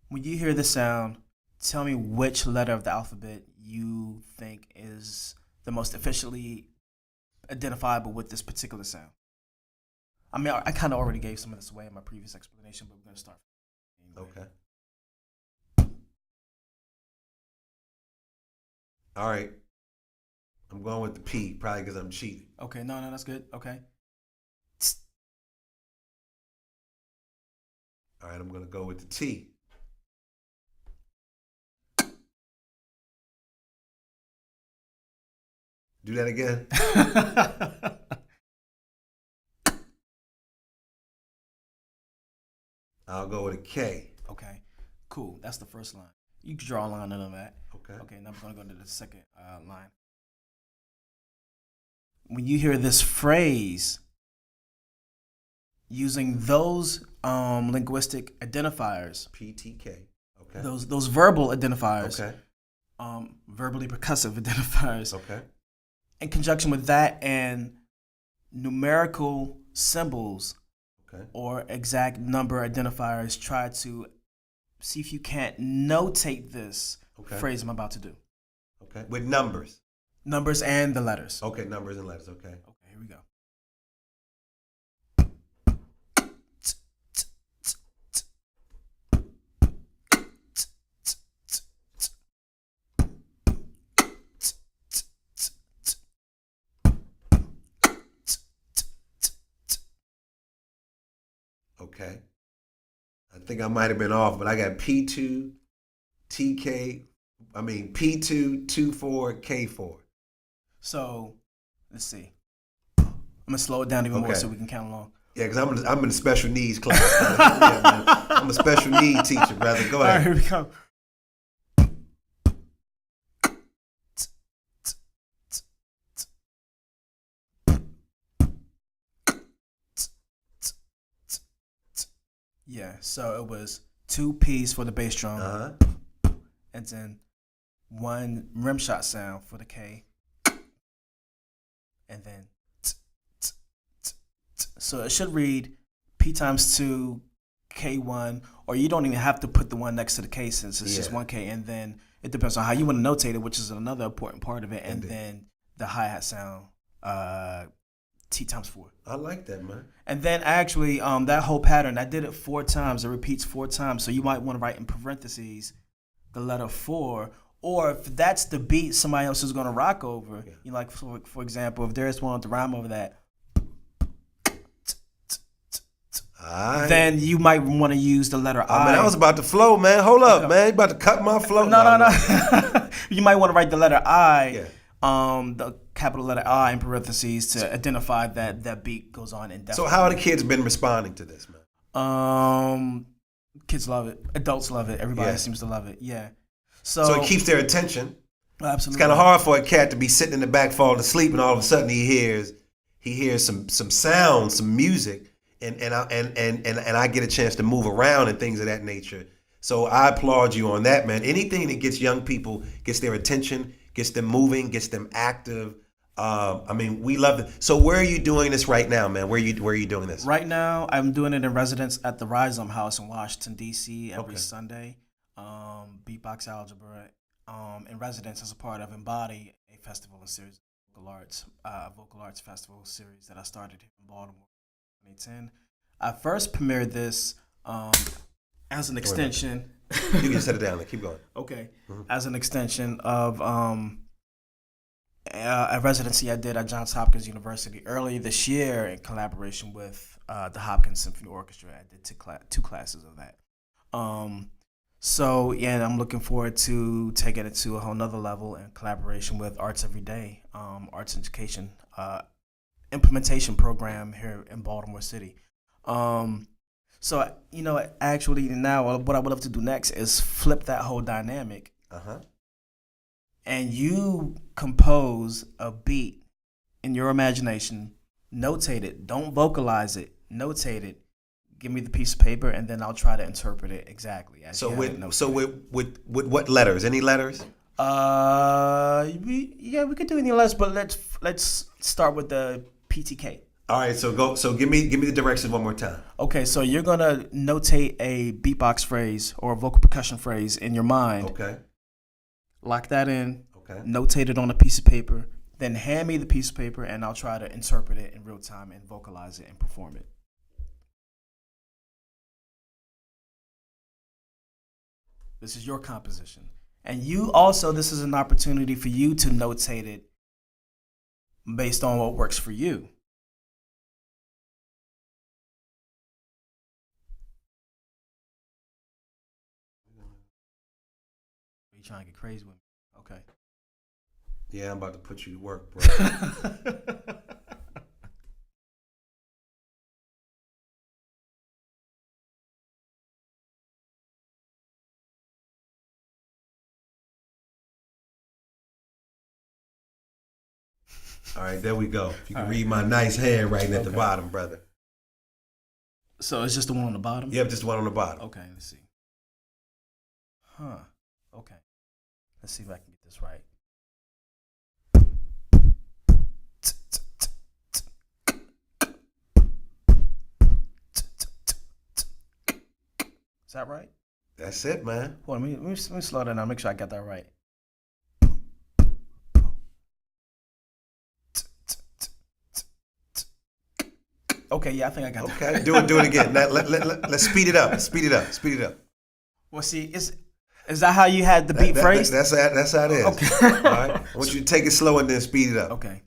When you hear the sound, tell me which letter of the alphabet you think is the most efficiently identifiable with this particular sound. I mean, I kind of already gave some of this away in my previous explanation, but we're going to start. Okay. All right. I'm going with the P, probably because I'm cheating. Okay, no, that's good. Okay. All right, I'm going to go with the T. Do that again. I'll go with a K. Okay, cool. That's the first line. You can draw a line under that. Okay. Okay, now we're going to go to the second line. When you hear this phrase, using those linguistic identifiers, PTK. Okay. Those verbal identifiers. Okay. Verbally percussive identifiers. Okay. In conjunction with that and numerical symbols, okay, or exact number identifiers, try to see if you can't notate this phrase I'm about to do. Okay. With numbers. Numbers and the letters. Okay, numbers and letters. Okay. Okay, here we go. Okay. I think I might have been off, but I got P2, P2, 24, K4. So, let's see. I'm going to slow it down even more so we can count along. Yeah, because I'm in a special needs class. Yeah, man. I'm a special need teacher, brother. Go ahead. All right, here we go. Yeah, so it was 2 P's for the bass drum, and then 1 rim shot sound for the K, and then so it should read P times 2, K1, or you don't even have to put the 1 next to the K since it's just 1 K, and then it depends on how you want to notate it, which is another important part of it, and then the hi-hat sound, T times 4. I like that, man. And then actually, that whole pattern, I did it 4 times. It repeats 4 times. So you might want to write in parentheses the letter 4. Or if that's the beat somebody else is going to rock over, you like, for example, if there's one with the rhyme over that, then you might want to use the letter I. Man, I was about to flow, man. Hold up, man. You about to cut my flow? No. You might want to write the letter I. The capital letter I in parentheses to identify that beat goes on indefinitely. So how have the kids been responding to this, man? Kids love it. Adults love it. Everybody seems to love it. Yeah. So it keeps their attention. Absolutely. It's kind of hard for a cat to be sitting in the back falling asleep, and all of a sudden he hears some sound, some music, and I get a chance to move around and things of that nature. So I applaud you on that, man. Anything that gets young people, gets their attention, gets them moving, gets them active. We love it. So where are you doing this right now, man? Where are you doing this? Right now, I'm doing it in residence at the Rhizome House in Washington, D.C. every Sunday. Beatbox algebra. in residence as a part of Embody, a festival and series of vocal arts festival series that I started here in Baltimore in 2010. I first premiered this as an extension. You can set it down and keep going. Okay. As an extension of a residency I did at Johns Hopkins University earlier this year in collaboration with the Hopkins Symphony Orchestra. I did two classes of that. So, yeah, I'm looking forward to taking it to a whole nother level in collaboration with Arts Every Day, arts education implementation program here in Baltimore City. So, actually now what I would love to do next is flip that whole dynamic. And you compose a beat in your imagination, notate it, don't vocalize it, notate it, give me the piece of paper, and then I'll try to interpret it exactly. As with what letters? Any letters? We could do any letters, but let's start with the PTK. All right, so give me the directions one more time. Okay, so you're gonna notate a beatbox phrase or a vocal percussion phrase in your mind. Okay. Lock that in. Okay. Notate it on a piece of paper. Then hand me the piece of paper, and I'll try to interpret it in real time and vocalize it and perform it. This is your composition. And this is an opportunity for you to notate it based on what works for you. Are you trying to get crazy with me? Okay. Yeah, I'm about to put you to work, bro. All right, there we go. If you can read my nice handwriting at the bottom, brother. So it's just the one on the bottom? Yep, just the one on the bottom. Okay, let's see. Okay. Let's see if I can get this right. Is that right? That's it, man. Hold on, let me slow that down. Make sure I got that right. Okay, yeah, I think I got that. Okay, do it again. Let's speed it up. Speed it up. Well, see, is that how you had the beat phrase? That's how it is. Okay. All right. I want you to take it slow and then speed it up. Okay.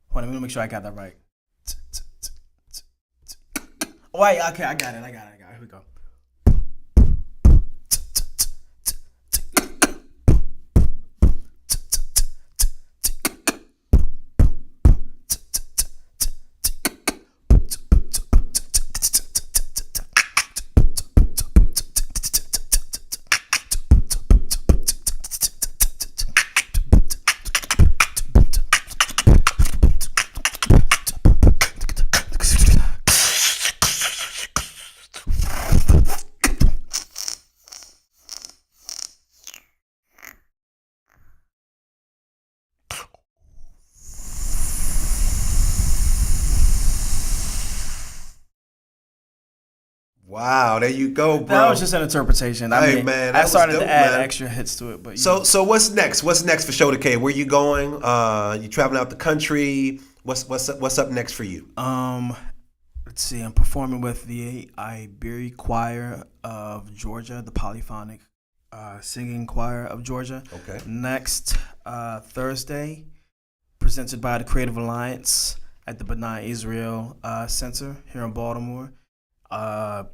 Hold on, let me make sure I got that right. Oh, wait, okay, I got it. Here we go. Wow, there you go, bro. That was just an interpretation. Hey, man, I started dope, to add man. extra hits to it, but So what's next? What's next for Shodekeh? Where you going? You traveling out the country? What's up next for you? Let's see. I'm performing with the Iberi Choir of Georgia, the polyphonic singing choir of Georgia. Okay. Next Thursday, presented by the Creative Alliance at the B'nai Israel Center here in Baltimore.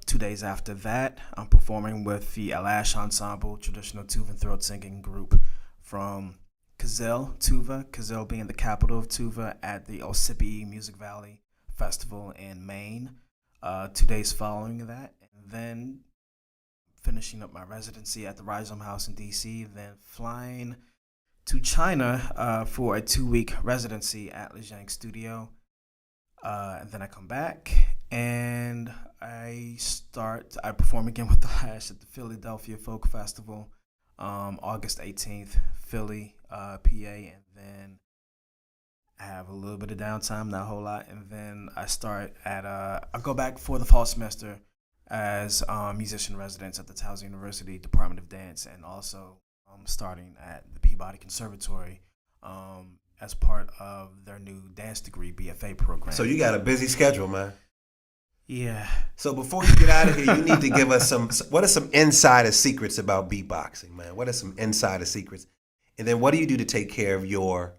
2 days after that, I'm performing with the Alash Ensemble, traditional Tuva and throat singing group from Kazelle, Tuva, Kazelle being the capital of Tuva, at the Ossipee Music Valley Festival in Maine. 2 days following that, and then finishing up my residency at the Rhizome House in D.C., then flying to China for a 2-week residency at Lijiang Studio. And then I come back and I perform again with the Lash at the Philadelphia Folk Festival, August 18th, Philly, PA, and then I have a little bit of downtime, not a whole lot, and then I start at I go back for the fall semester as musician residence at the Towson University Department of Dance, and also starting at the Peabody Conservatory as part of their new dance degree BFA program. So you got a busy schedule, man. Yeah. So before you get out of here, you need to give us what are some insider secrets about beatboxing, man? What are some insider secrets? And then what do you do to take care of your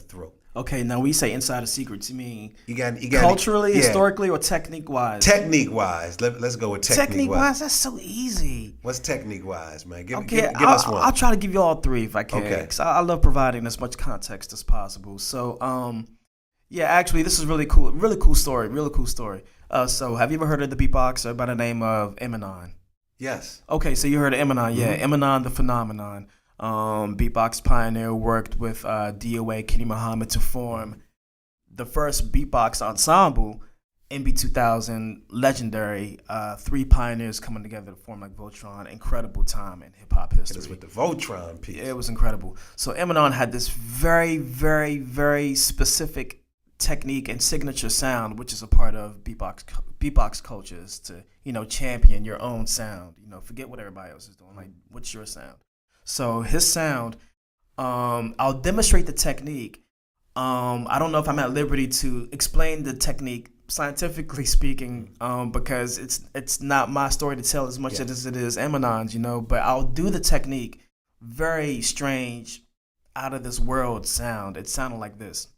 throat? Okay, now when you say insider secrets, you mean you got culturally, historically, or technique-wise? Technique-wise. Let's go with technique-wise. Technique-wise, that's so easy. What's technique-wise, man? Give us one. I'll try to give you all three if I can. Okay. Because I love providing as much context as possible. So, yeah, actually, this is really cool. Really cool story. So, have you ever heard of the beatboxer by the name of Eminem? Yes. Okay, so you heard of Eminem, yeah. Eminem the Phenomenon. Beatbox pioneer, worked with DOA Kenny Muhammad to form the first beatbox ensemble. MB 2000, legendary. Three pioneers coming together to form like Voltron. Incredible time in hip hop history. It was with the Voltron piece. It was incredible. So Eminem had this very, very, very specific technique and signature sound, which is a part of beatbox culture, is to champion your own sound. Forget what everybody else is doing. Like, what's your sound? So his sound, I'll demonstrate the technique. I don't know if I'm at liberty to explain the technique scientifically speaking, because it's not my story to tell as much as it is Eminem's, but I'll do the technique. Very strange, out of this world sound. It sounded like this.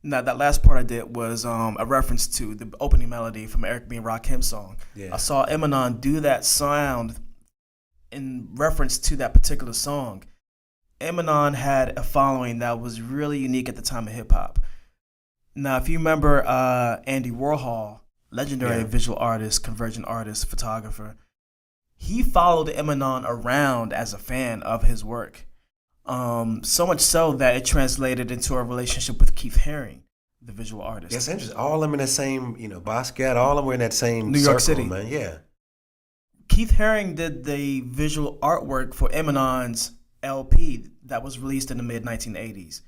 Now, that last part I did was a reference to the opening melody from Eric B. and Rakim song. Yeah. I saw Eminem do that sound in reference to that particular song. Eminem had a following that was really unique at the time of hip-hop. Now, if you remember Andy Warhol, legendary visual artist, convergent artist, photographer, he followed Eminem around as a fan of his work. So much so that it translated into a relationship with Keith Haring, the visual artist. Yes, interesting. All of them in the same, Basquiat, all of them were in that same New York circle, City, man. Yeah. Keith Haring did the visual artwork for Eminem's LP that was released in the mid-1980s.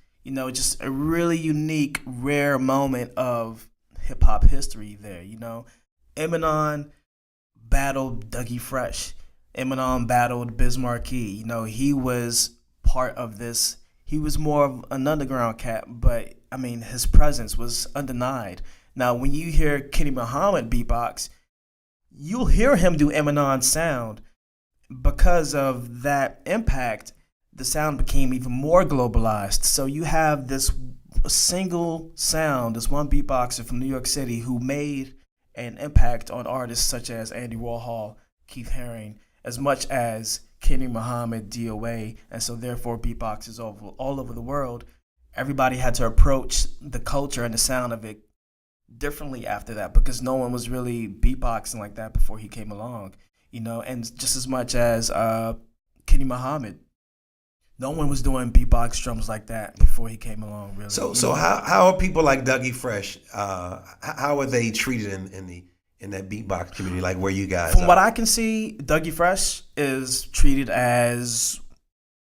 Just a really unique, rare moment of hip-hop history there, Eminem battled Dougie Fresh. Eminem battled Biz Markie. He was part of this. He was more of an underground cat, but his presence was undenied. Now, when you hear Kenny Muhammad beatbox, you'll hear him do Eminem's sound. Because of that impact, the sound became even more globalized. So you have this single sound, this one beatboxer from New York City who made an impact on artists such as Andy Warhol, Keith Haring, as much as Kenny Muhammad, DOA, and so therefore beatboxers all over the world. Everybody had to approach the culture and the sound of it differently after that, because no one was really beatboxing like that before he came along, and just as much as Kenny Muhammad, no one was doing beatbox drums like that before he came along, really. So how are people like Dougie Fresh, how are they treated in that beatbox community, like where you guys From are? what I can see, Dougie Fresh is treated as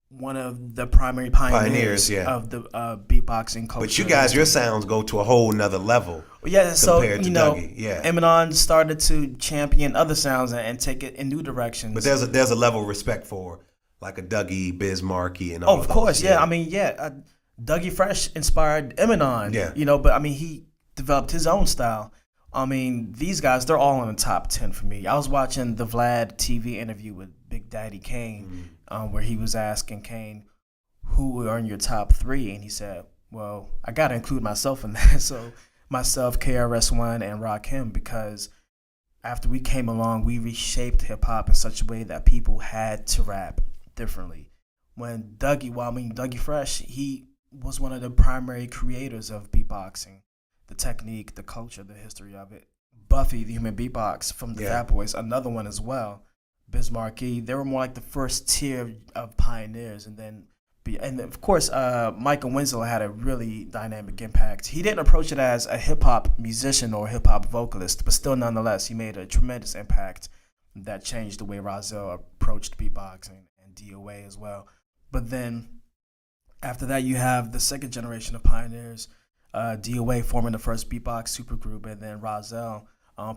one of the primary pioneers of the beatboxing culture. But you guys, your sounds go to a whole nother level. Yeah, so Dougie. Yeah. Eminem started to champion other sounds and take it in new directions. But there's a level of respect for like a Dougie, Biz Markie, and all of course, yeah. Dougie Fresh inspired Eminem. Yeah. But he developed his own style. These guys, they're all in the top 10 for me. I was watching the Vlad TV interview with Big Daddy Kane, where he was asking Kane, who are in your top 3? And he said, well, I got to include myself in that. So myself, KRS-One, and Rakim, because after we came along, we reshaped hip-hop in such a way that people had to rap differently. When Dougie Fresh, he was one of the primary creators of beatboxing. The technique, the culture, the history of it. Buffy, the Human Beatbox from the Fat Boys, another one as well. Biz Markie, they were more like the first tier of pioneers. And of course, Michael Winslow had a really dynamic impact. He didn't approach it as a hip-hop musician or hip-hop vocalist, but still nonetheless, he made a tremendous impact that changed the way Rozelle approached beatboxing, and DOA as well. But then after that, you have the second generation of pioneers, DOA forming the first beatbox supergroup, and then Rozelle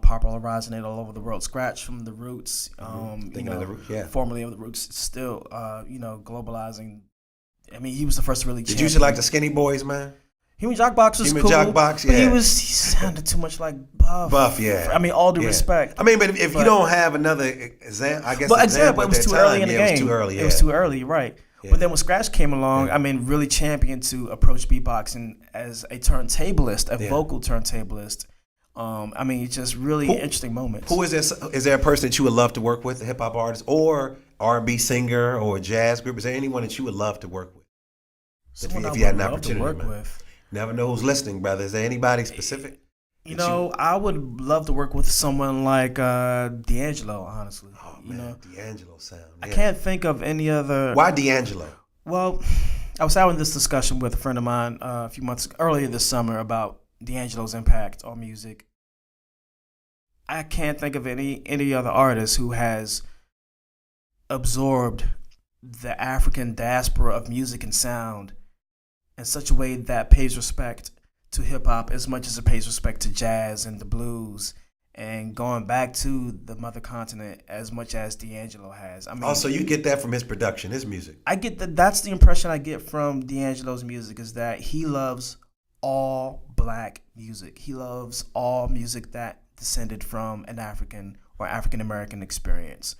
popularizing it all over the world. Scratch from the roots, formerly of the roots, still, globalizing. I mean, he was the first to really. Did you used to like the Skinny Boys, man? Human Jock Box was Human cool. Jock Box, but yeah. he sounded too much like Buff. Buff, yeah. I mean, all due respect. I mean, but if you don't have another example, I guess. Well, example, it was too early in the game. It was too early. Yeah. It was too early, right? Yeah. But then when Scratch came along, I mean, really championed to approach beatboxing as a turntablist, a vocal turntablist. I mean, it's just really interesting moments. Who is this? Is there a person that you would love to work with, a hip hop artist, or R&B singer, or a jazz group? Is there anyone that you would love to work with? If you had an opportunity to work with. Never know who's listening, brother. Is there anybody specific? I would love to work with someone like D'Angelo, honestly. Oh, man, D'Angelo sound. Yeah. I can't think of any other. Why D'Angelo? Well, I was having this discussion with a friend of mine a few months earlier this summer about D'Angelo's impact on music. I can't think of any other artist who has absorbed the African diaspora of music and sound in such a way that pays respect to hip-hop as much as it pays respect to jazz and the blues, and going back to the mother continent as much as D'Angelo has. I mean, also, you get that from his production, his music. I get that. That's the impression I get from D'Angelo's music, is that he loves all black music. He loves all music that descended from an African or African-American experience.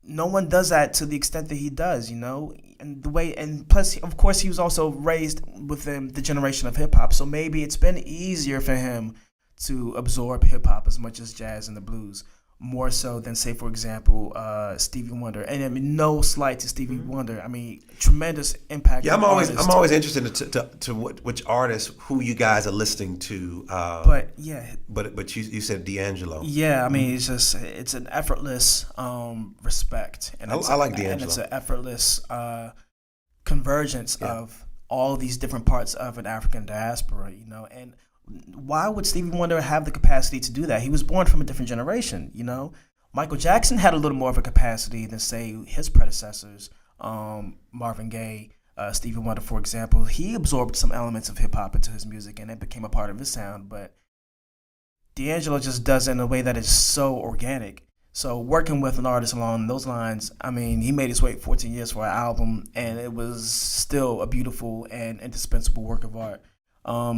No one does that to the extent that he does, and plus, of course, he was also raised within the generation of hip hop, so maybe it's been easier for him to absorb hip hop as much as jazz and the blues, more so than, say, for example, Stevie Wonder. And I mean, no slight to Stevie Wonder. I mean, tremendous impact. Yeah, I'm always interested to which artists who you guys are listening to. But you said D'Angelo. Yeah, I mean, it's an effortless respect, and I like D'Angelo. And it's an effortless convergence of all these different parts of an African diaspora, and. Why would Stevie Wonder have the capacity to do that? He was born from a different generation, Michael Jackson had a little more of a capacity than, say, his predecessors, Marvin Gaye, Stevie Wonder, for example. He absorbed some elements of hip-hop into his music, and it became a part of his sound, but D'Angelo just does it in a way that is so organic. So working with an artist along those lines, I mean, he made us wait 14 years for an album, and it was still a beautiful and indispensable work of art.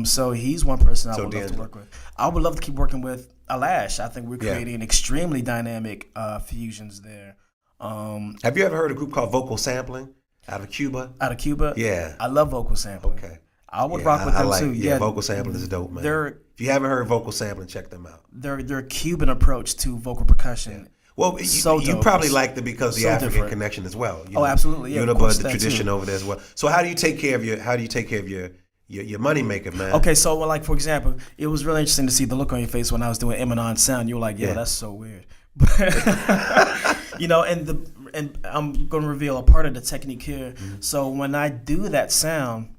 So he's one person I would love to work with. I would love to keep working with Alash. I think we're creating extremely dynamic fusions there. Have you ever heard a group called Vocal Sampling out of Cuba? Out of Cuba? Yeah. I love Vocal Sampling. Okay. I would rock with them too. Yeah, Vocal Sampling is dope, man. If you haven't heard Vocal Sampling, check them out. Their Cuban approach to vocal percussion. Yeah. Well, you probably liked it because of the African connection as well. Absolutely. Yeah, the tradition over there as well. So how do you take care of your money maker, man? Okay, so like, for example, it was really interesting to see the look on your face when I was doing Eminon sound. You were like, that's so weird. And I'm going to reveal a part of the technique here. Mm-hmm. So when I do that sound,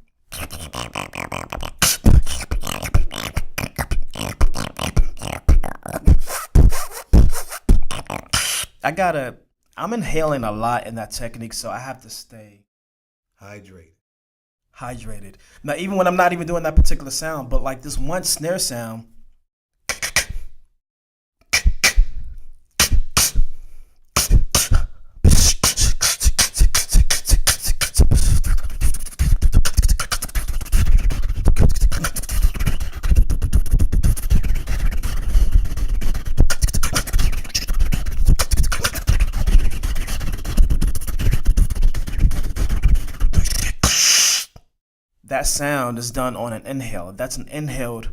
I'm inhaling a lot in that technique, so I have to stay hydrated. Now, even when I'm not even doing that particular sound, but like this one snare sound, that sound is done on an inhale. That's an inhaled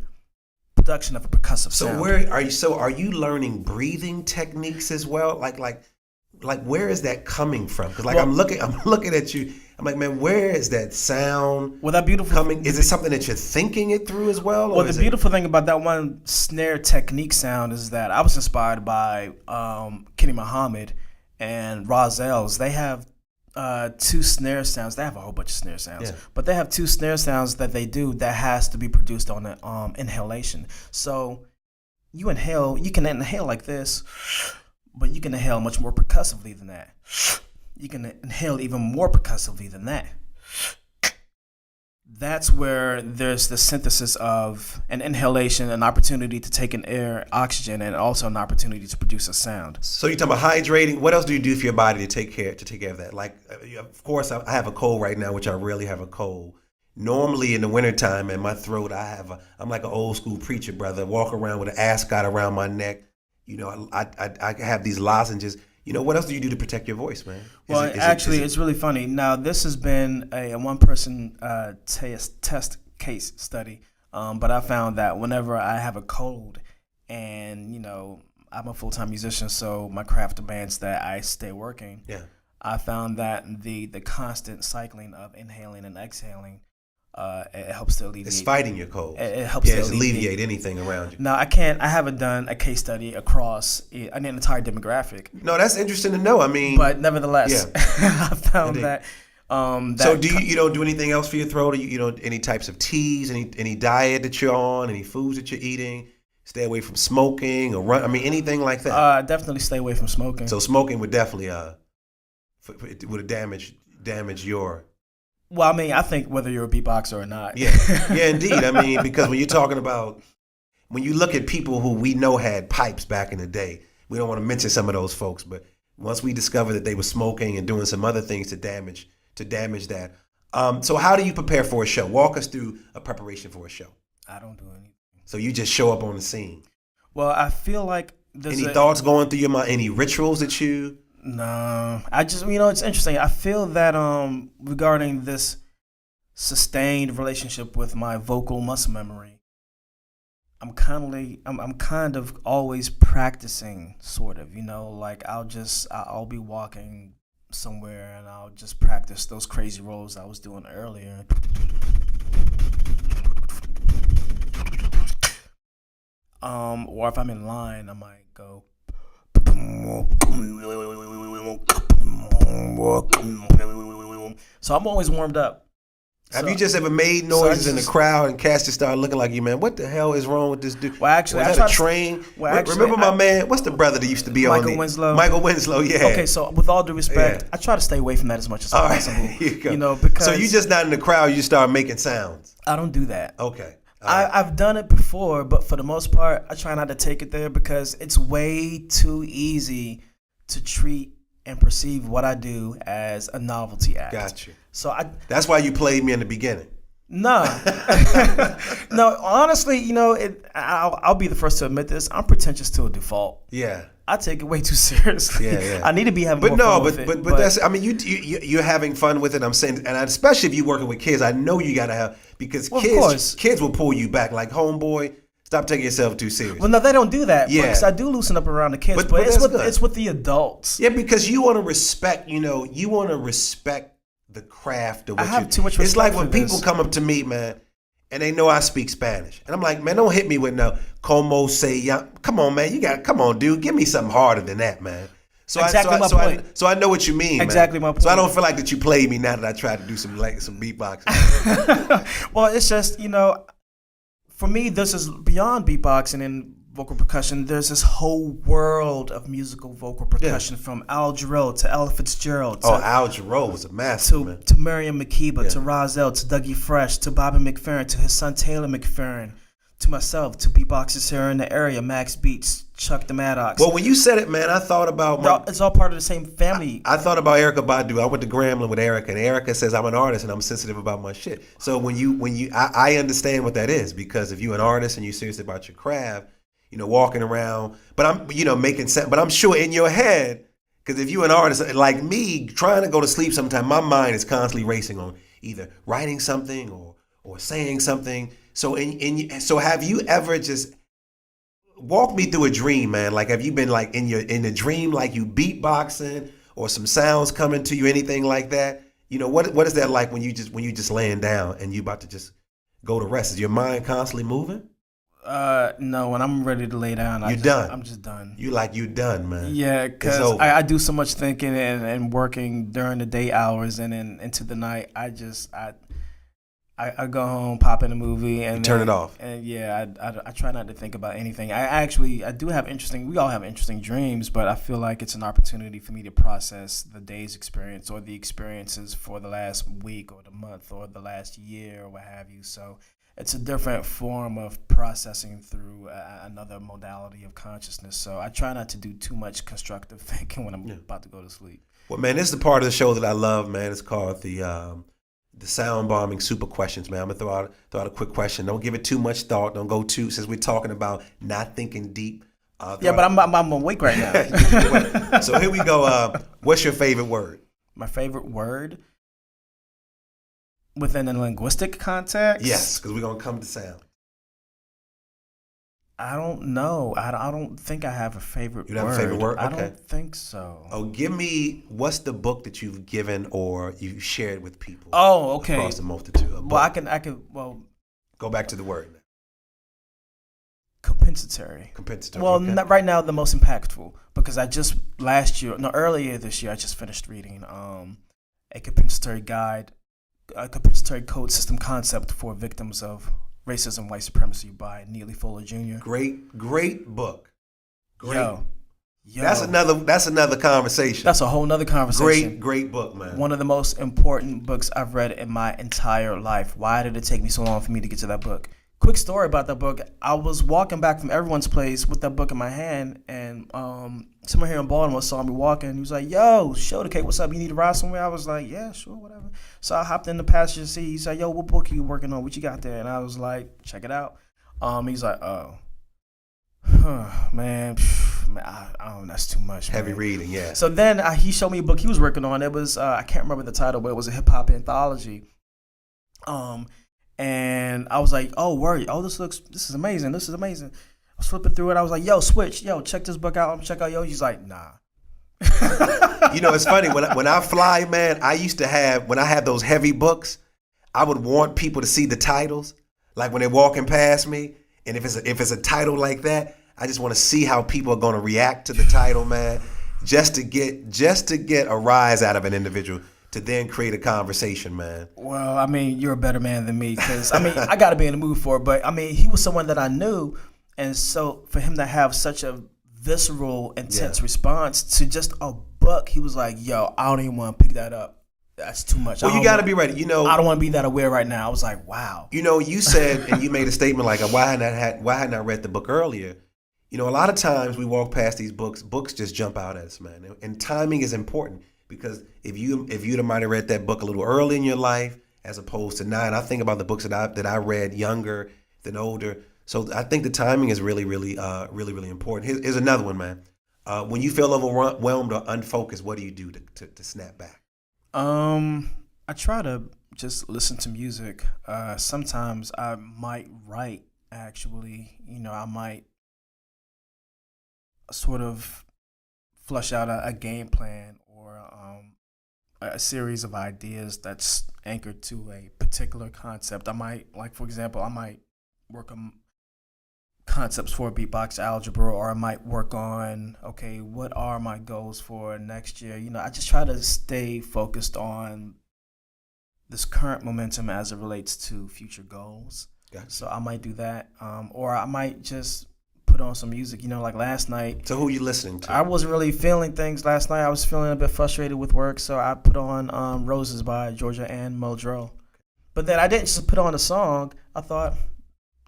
production of a percussive sound. Are you learning breathing techniques as well? Like where is that coming from? Because I'm looking at you. I'm like, man, where is that sound? Well, that beautiful coming. Is it something that you're thinking it through as well? Well, the beautiful thing about that one snare technique sound is that I was inspired by Kenny Muhammad and Rozelle's. They have two snare sounds. They have a whole bunch of snare sounds, but they have two snare sounds that they do that has to be produced on an inhalation. So you can inhale like this, but you can inhale much more percussively than that. You can inhale even more percussively than that. That's where there's the synthesis of an inhalation, an opportunity to take in air, oxygen, and also an opportunity to produce a sound. So you're talking about hydrating. What else do you do for your body to take care of that? Like, of course, I have a cold right now, which I rarely have a cold. Normally in the wintertime, in my throat, I'm like an old school preacher, brother. Walk around with an ascot around my neck. You know, I have these lozenges. You know, what else do you do to protect your voice, man? It's really funny. Now, this has been a one-person test case study, but I found that whenever I have a cold and, you know, I'm a full-time musician, so my craft demands that I stay working. Yeah. I found that the constant cycling of inhaling and exhaling, it helps to alleviate. It's fighting your cold. It helps to alleviate anything around you. Now, I haven't done a case study across an entire demographic. No, that's interesting to know. I mean, but nevertheless, I found that. So do you don't do anything else for your throat? Or you know, any types of teas, any diet that you're on, any foods that you're eating? Stay away from smoking or run. I mean, anything like that. Definitely stay away from smoking. So smoking would definitely would damage your. Well, I mean, I think whether you're a beatboxer or not. Yeah, indeed. I mean, because when you're talking about, when you look at people who we know had pipes back in the day, we don't want to mention some of those folks, but once we discovered that they were smoking and doing some other things to damage that. So how do you prepare for a show? Walk us through a preparation for a show. I don't do anything. So you just show up on the scene. Well, I feel like there's any thoughts going through your mind? Any rituals that you? No, I just, you know, it's interesting. I feel that regarding this sustained relationship with my vocal muscle memory, I'm kind of always practicing, sort of, you know, like I'll be walking somewhere and I'll just practice those crazy rolls I was doing earlier. Or if I'm in line, I might go. So I'm always warmed up. Have you just ever made noises in the crowd and cats just started looking like you, man? What the hell is wrong with this dude? Well, actually, was that a train? Remember my man? What's the brother that used to be on Michael Winslow? Michael Winslow, yeah. Okay, so with all due respect, I try to stay away from that as much as possible. Right, you know, because so you just not in the crowd, you start making sounds. I don't do that. Okay. I've done it before, but for the most part, I try not to take it there because it's way too easy to treat and perceive what I do as a novelty act. Gotcha. So that's why you played me in the beginning. No, no. Honestly, you know, I'll be the first to admit this. I'm pretentious to a default. Yeah. I take it way too seriously. Yeah. I need to be having more fun with it. But that's, I mean, you're having fun with it. I'm saying, and especially if you're working with kids, I know you gotta have, because kids will pull you back. Like, homeboy, stop taking yourself too serious. Well, no, they don't do that. Yeah. Because I do loosen up around the kids, but it's with the adults. Yeah, because you want to respect. You know, you want to respect the craft of what I have too much respect. It's like when people come up to me, man, and they know I speak Spanish, and I'm like, man, don't hit me with no como se ya. Come on, man, come on, dude, give me something harder than that, man. So I know what you mean. Exactly man. my point. So I don't feel like that you played me now that I tried to do some beatboxing. Well, it's just, you know, for me, this is beyond beatboxing and vocal percussion. There's this whole world of musical vocal percussion, from Al Jarreau to Ella Fitzgerald. Al Jarreau was a master. To Miriam Makeba, to Rozelle, to Dougie Fresh, to Bobby McFerrin, to his son Taylor McFerrin, to myself, to beatboxers here in the area, Max Beats, Chuck the Maddox. Well, when you said it, man, I thought about... it's all part of the same family. I thought about Erykah Badu. I went to Grambling with Erykah, and Erykah says I'm an artist and I'm sensitive about my shit. So I understand what that is, because if you're an artist and you're serious about your craft, you know, walking around, but I'm, you know, making sense. But I'm sure in your head, because if you're an artist like me, trying to go to sleep sometime, my mind is constantly racing on either writing something or saying something. So so have you ever just walk me through a dream, man? Like, have you been like in the dream, like you beatboxing or some sounds coming to you, anything like that? You know, what is that like when you just laying down and you about to just go to rest? Is your mind constantly moving? No, when I'm ready to lay down, I'm just done. You're done, man. Yeah, because I do so much thinking and working during the day hours and then into the night. I go home, pop in a movie, and turn it off. And yeah, I try not to think about anything. I do have interesting. We all have interesting dreams, but I feel like it's an opportunity for me to process the day's experience or the experiences for the last week or the month or the last year or what have you. So it's a different form of processing through another modality of consciousness. So I try not to do too much constructive thinking when I'm about to go to sleep. Well, man, this is the part of the show that I love, man. It's called the sound bombing super questions, man. I'm gonna throw out a quick question. Don't give it too much thought. Don't go too, since we're talking about not thinking deep. Yeah, but I'm awake right now. So here we go. What's your favorite word? My favorite word within a linguistic context? Yes, because we're gonna come to sound. I don't know. I don't think I have a favorite word. You don't have a favorite word? Okay. I don't think so. Oh, give me, what's the book that you've given or you've shared with people? Oh, okay. Across the multitude. Well, I can. Go back to the word. Compensatory. Compensatory. Well, okay. right now the most impactful, because earlier this year I just finished reading a compensatory code system concept for victims of racism, white supremacy by Neely Fuller Jr. Great book. Great. Yo. That's another conversation. That's a whole nother conversation. Great book, man. One of the most important books I've read in my entire life. Why did it take me so long for me to get to that book? Quick story about that book. I was walking back from everyone's place with that book in my hand, and someone here in Baltimore saw me walking. He was like, "Yo, Shodekeh, what's up? You need to ride somewhere?" I was like, "Yeah, sure, whatever." So I hopped in the passenger seat. He said, "Yo, what book are you working on? What you got there?" And I was like, "Check it out." He's like, "Oh, man, that's too much, man." Heavy reading, yeah. So then he showed me a book he was working on. It was I can't remember the title, but it was a hip hop anthology. And I was like, "Oh, word! Oh, this is amazing! This is amazing!" I was flipping through it. I was like, "Yo, switch! Yo, check this book out. I'm check out yo." He's like, "Nah." You know, it's funny when I fly, man. I used to have, when I had those heavy books, I would want people to see the titles, like when they're walking past me, and if it's a title like that, I just want to see how people are going to react to the title, man, just to get a rise out of an individual, to then create a conversation, man. Well, I mean, you're a better man than me, because I mean, I got to be in the mood for it. But I mean, he was someone that I knew, and so for him to have such a visceral, intense response to just a book, he was like, "Yo, I don't even want to pick that up. That's too much." Well, you got to be ready. You know, I don't want to be that aware right now. I was like, "Wow." You know, you said, and you made a statement like, "Why hadn't I read the book earlier?" You know, a lot of times we walk past these books just jump out at us, man. And timing is important, because if you might have read that book a little early in your life as opposed to now, and I think about the books that I read younger than older. So I think the timing is really important. Here's another one, man. When you feel overwhelmed or unfocused, what do you do to snap back? I try to just listen to music. Sometimes I might write, actually. You know, I might sort of flush out a game plan or a series of ideas that's anchored to a particular concept. I might, like, for example, I might work on concepts for beatbox algebra, or I might work on, okay, what are my goals for next year? You know, I just try to stay focused on this current momentum as it relates to future goals. Gotcha. So I might do that, or I might just put on some music. You know, like last night. So who are you listening to? I wasn't really feeling things last night. I was feeling a bit frustrated with work, so I put on Roses by Georgia Ann Muldrow. But then I didn't just put on a song. I thought,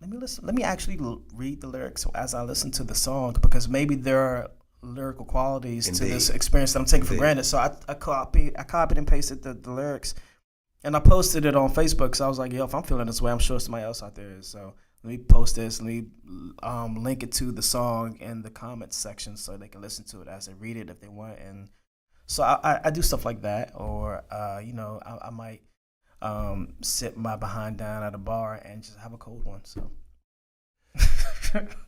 let me actually read the lyrics as I listen to the song, because maybe there are lyrical qualities to this experience that I'm taking for granted. So I copied and pasted the lyrics, and I posted it on Facebook. So I was like, yo, if I'm feeling this way, I'm sure somebody else out there is. So let me post this. Let me link it to the song in the comments section so they can listen to it as they read it if they want. And so I do stuff like that, or you know, I might sit my behind down at a bar and just have a cold one.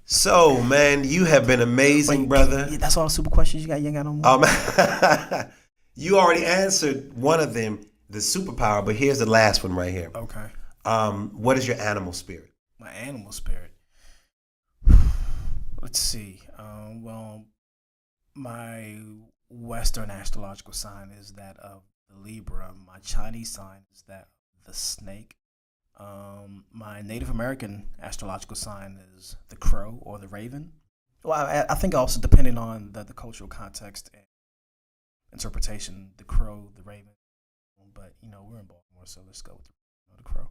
So man, you have been amazing, brother. That's all the super questions you got. You ain't got no more. You already answered one of them, the superpower, but here's the last one right here. Okay. What is your animal spirit? My animal spirit. Let's see. Well, my Western astrological sign is that of the Libra. My Chinese sign is that of the snake. My Native American astrological sign is the crow or the raven. Well, I think also depending on the cultural context and interpretation, the crow, the raven. But we're in Baltimore, so let's go with the crow.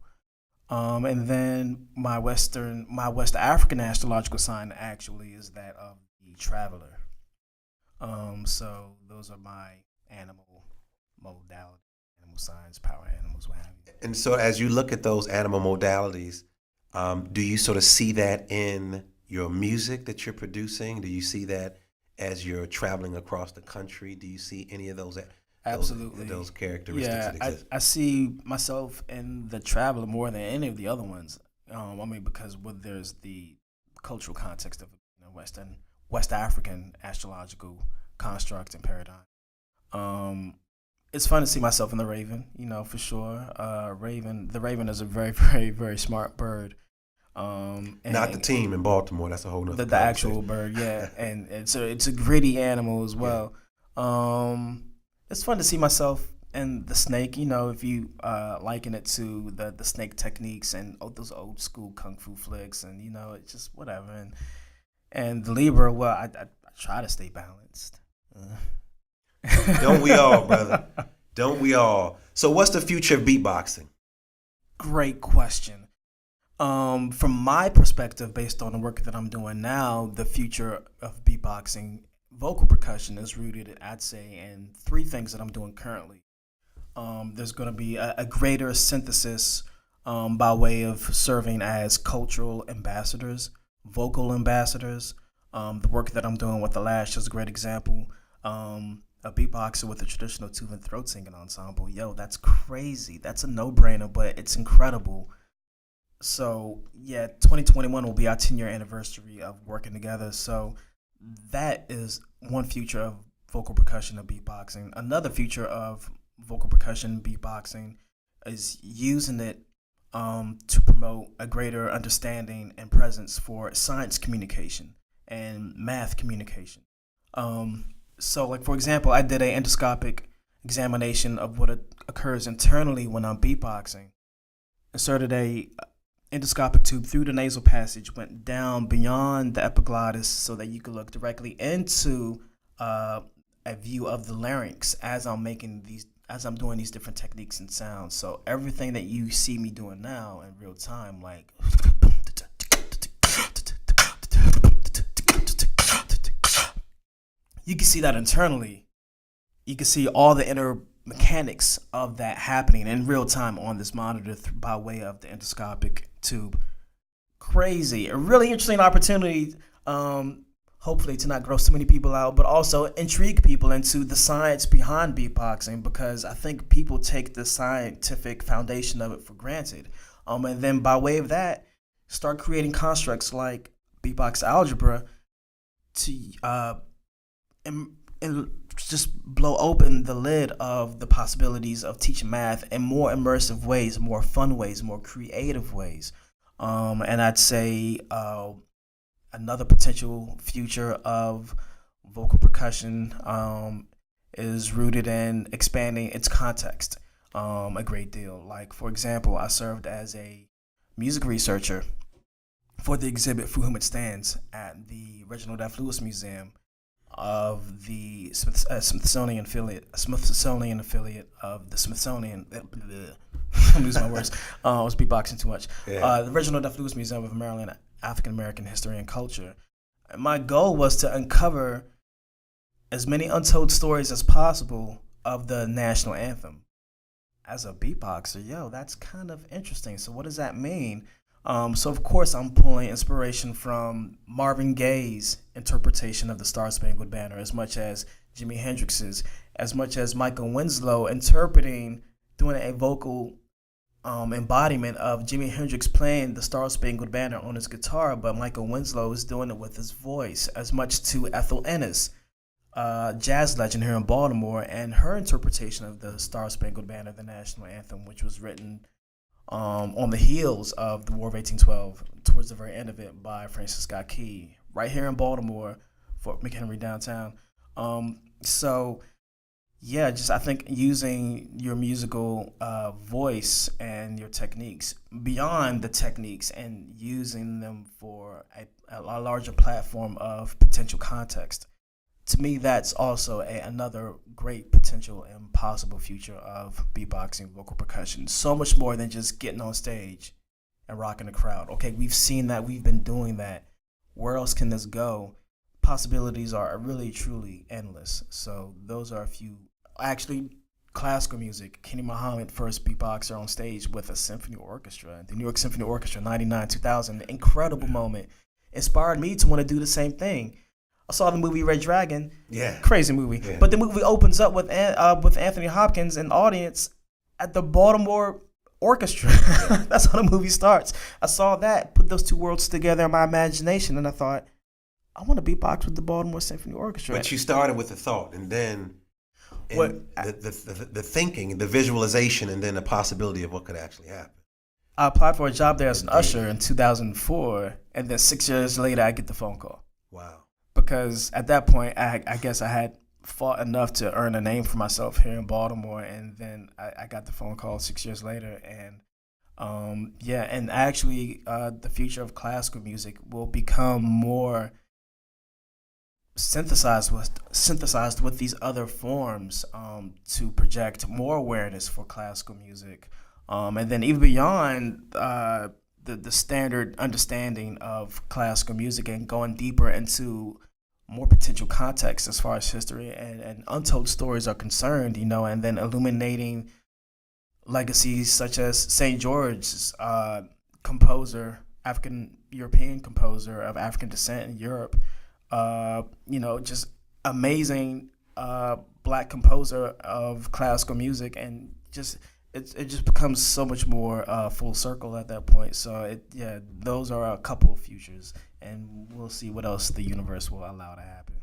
And then my West African astrological sign actually is that of the traveler. So those are my animal modality, animal signs, power animals, what have you. And so as you look at those animal modalities, do you sort of see that in your music that you're producing? Do you see that as you're traveling across the country? Do you see any of those? Absolutely. Those characteristics that exist? I see myself in the traveler more than any of the other ones. Because there's the cultural context of West African astrological construct and paradigm. It's fun to see myself in the raven, for sure. The raven is a very, very, very smart bird. Not the team in Baltimore. That's a whole nother. The actual bird, yeah, and it's a gritty animal as well. Yeah. It's fun to see myself in the snake. If you liken it to the snake techniques and those old school kung fu flicks, and it's just whatever. And the Libra, well, I try to stay balanced. Don't we all, brother? Don't we all? So, what's the future of beatboxing? Great question. From my perspective, based on the work that I'm doing now, the future of beatboxing, vocal percussion is rooted, I'd say, in three things that I'm doing currently. There's going to be a greater synthesis by way of serving as cultural ambassadors, vocal ambassadors. The work that I'm doing with the Lash is a great example. A beatboxer with a traditional tube and throat singing ensemble. Yo, that's crazy. That's a no-brainer, but it's incredible. So, 2021 will be our 10-year anniversary of working together. So that is one future of vocal percussion of beatboxing. Another future of vocal percussion beatboxing is using it to promote a greater understanding and presence for science communication and math communication. So, like, for example, I did an endoscopic examination of what occurs internally when I'm beatboxing. Inserted a endoscopic tube through the nasal passage, went down beyond the epiglottis so that you could look directly into a view of the larynx as I'm doing these different techniques and sounds. So everything that you see me doing now in real time, like you can see that internally. You can see all the inner mechanics of that happening in real time on this monitor by way of the endoscopic tube. Crazy. A really interesting opportunity, hopefully to not gross too many people out, but also intrigue people into the science behind beatboxing, because I think people take the scientific foundation of it for granted. And then by way of that, start creating constructs like beatbox algebra to and just blow open the lid of the possibilities of teaching math in more immersive ways, more fun ways, more creative ways. And I'd say another potential future of vocal percussion is rooted in expanding its context a great deal. Like, for example, I served as a music researcher for the exhibit For Whom It Stands at the Reginald F. Lewis Museum of the Smithsonian affiliate of the Smithsonian. I'm losing my words. I was beatboxing too much. The Reginald F. Lewis Museum of Maryland African American History and Culture. And my goal was to uncover as many untold stories as possible of the national anthem. As a beatboxer, that's kind of interesting. So what does that mean? So of course I'm pulling inspiration from Marvin Gaye's interpretation of the Star-Spangled Banner, as much as Jimi Hendrix's, as much as Michael Winslow doing a vocal embodiment of Jimi Hendrix playing the Star-Spangled Banner on his guitar, but Michael Winslow is doing it with his voice, as much to Ethel Ennis, jazz legend here in Baltimore, and her interpretation of the Star-Spangled Banner, the national anthem, which was written on the heels of the War of 1812, towards the very end of it, by Francis Scott Key, right here in Baltimore, Fort McHenry downtown. So, Yeah, just I think using your musical voice and your techniques beyond the techniques and using them for a larger platform of potential context. To me, that's also another great potential and possible future of beatboxing, vocal percussion. So much more than just getting on stage and rocking the crowd. Okay, we've seen that. We've been doing that. Where else can this go? Possibilities are really, truly endless. So those are a few. Actually, classical music. Kenny Muhammad, first beatboxer on stage with a symphony orchestra. The New York Symphony Orchestra, 99, 2000. Incredible moment. Inspired me to want to do the same thing. I saw the movie Red Dragon. Yeah. Crazy movie. Yeah. But the movie opens up with Anthony Hopkins and the audience at the Baltimore Orchestra. That's how the movie starts. I saw that, put those two worlds together in my imagination, and I thought, I want to beatbox with the Baltimore Symphony Orchestra. But you started with the thought, and then the thinking, the visualization, and then the possibility of what could actually happen. I applied for a job there as an usher in 2004, and then 6 years later, I get the phone call. Wow. Because at that point, I guess I had fought enough to earn a name for myself here in Baltimore, and then I got the phone call 6 years later, and and actually the future of classical music will become more synthesized with these other forms to project more awareness for classical music, and then even beyond the standard understanding of classical music and going deeper into more potential context as far as history and untold stories are concerned, and then illuminating legacies such as St. George's composer, African European composer of African descent in Europe, just amazing black composer of classical music, and it just becomes so much more full circle at that point. So those are a couple of futures, and we'll see what else the universe will allow to happen.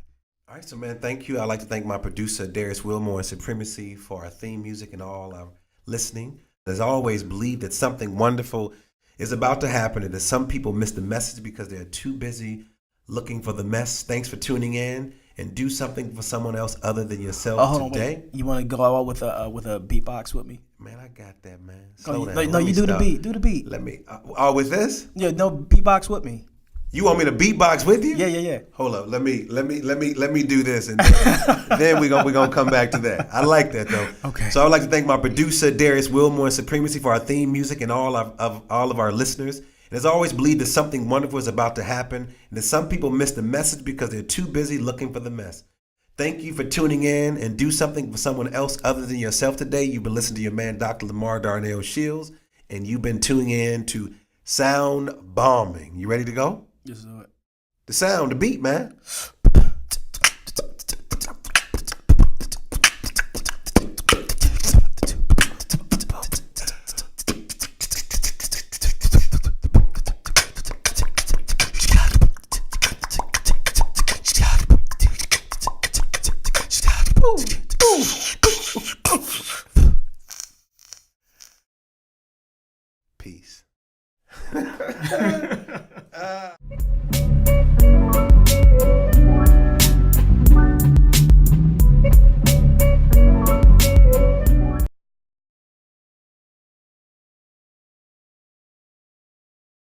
All right, so man, thank you. I'd like to thank my producer, Darius Wilmore and Supremacy, for our theme music and all our listening. As always, believe that something wonderful is about to happen, and that some people miss the message because they're too busy looking for the mess. Thanks for tuning in, and do something for someone else other than yourself today. Wait. You want to go out with a beatbox with me? Man, I got that, man. Slow down. No, you do the beat. Do the beat. Let me. With this? Yeah, no, beatbox with me. You want me to beatbox with you? Yeah. Hold up. Let me do this, and then we're gonna come back to that. I like that though. Okay. So I'd like to thank my producer, Darius Wilmore and Supremacy, for our theme music and all of our listeners. And as always, believe that something wonderful is about to happen, and that some people miss the message because they're too busy looking for the mess. Thank you for tuning in, and do something for someone else other than yourself today. You've been listening to your man, Dr. LaMarr Darnell Shields, and you've been tuning in to Sound Bombing. You ready to go? Just do it. The sound, the beat, man. Peace.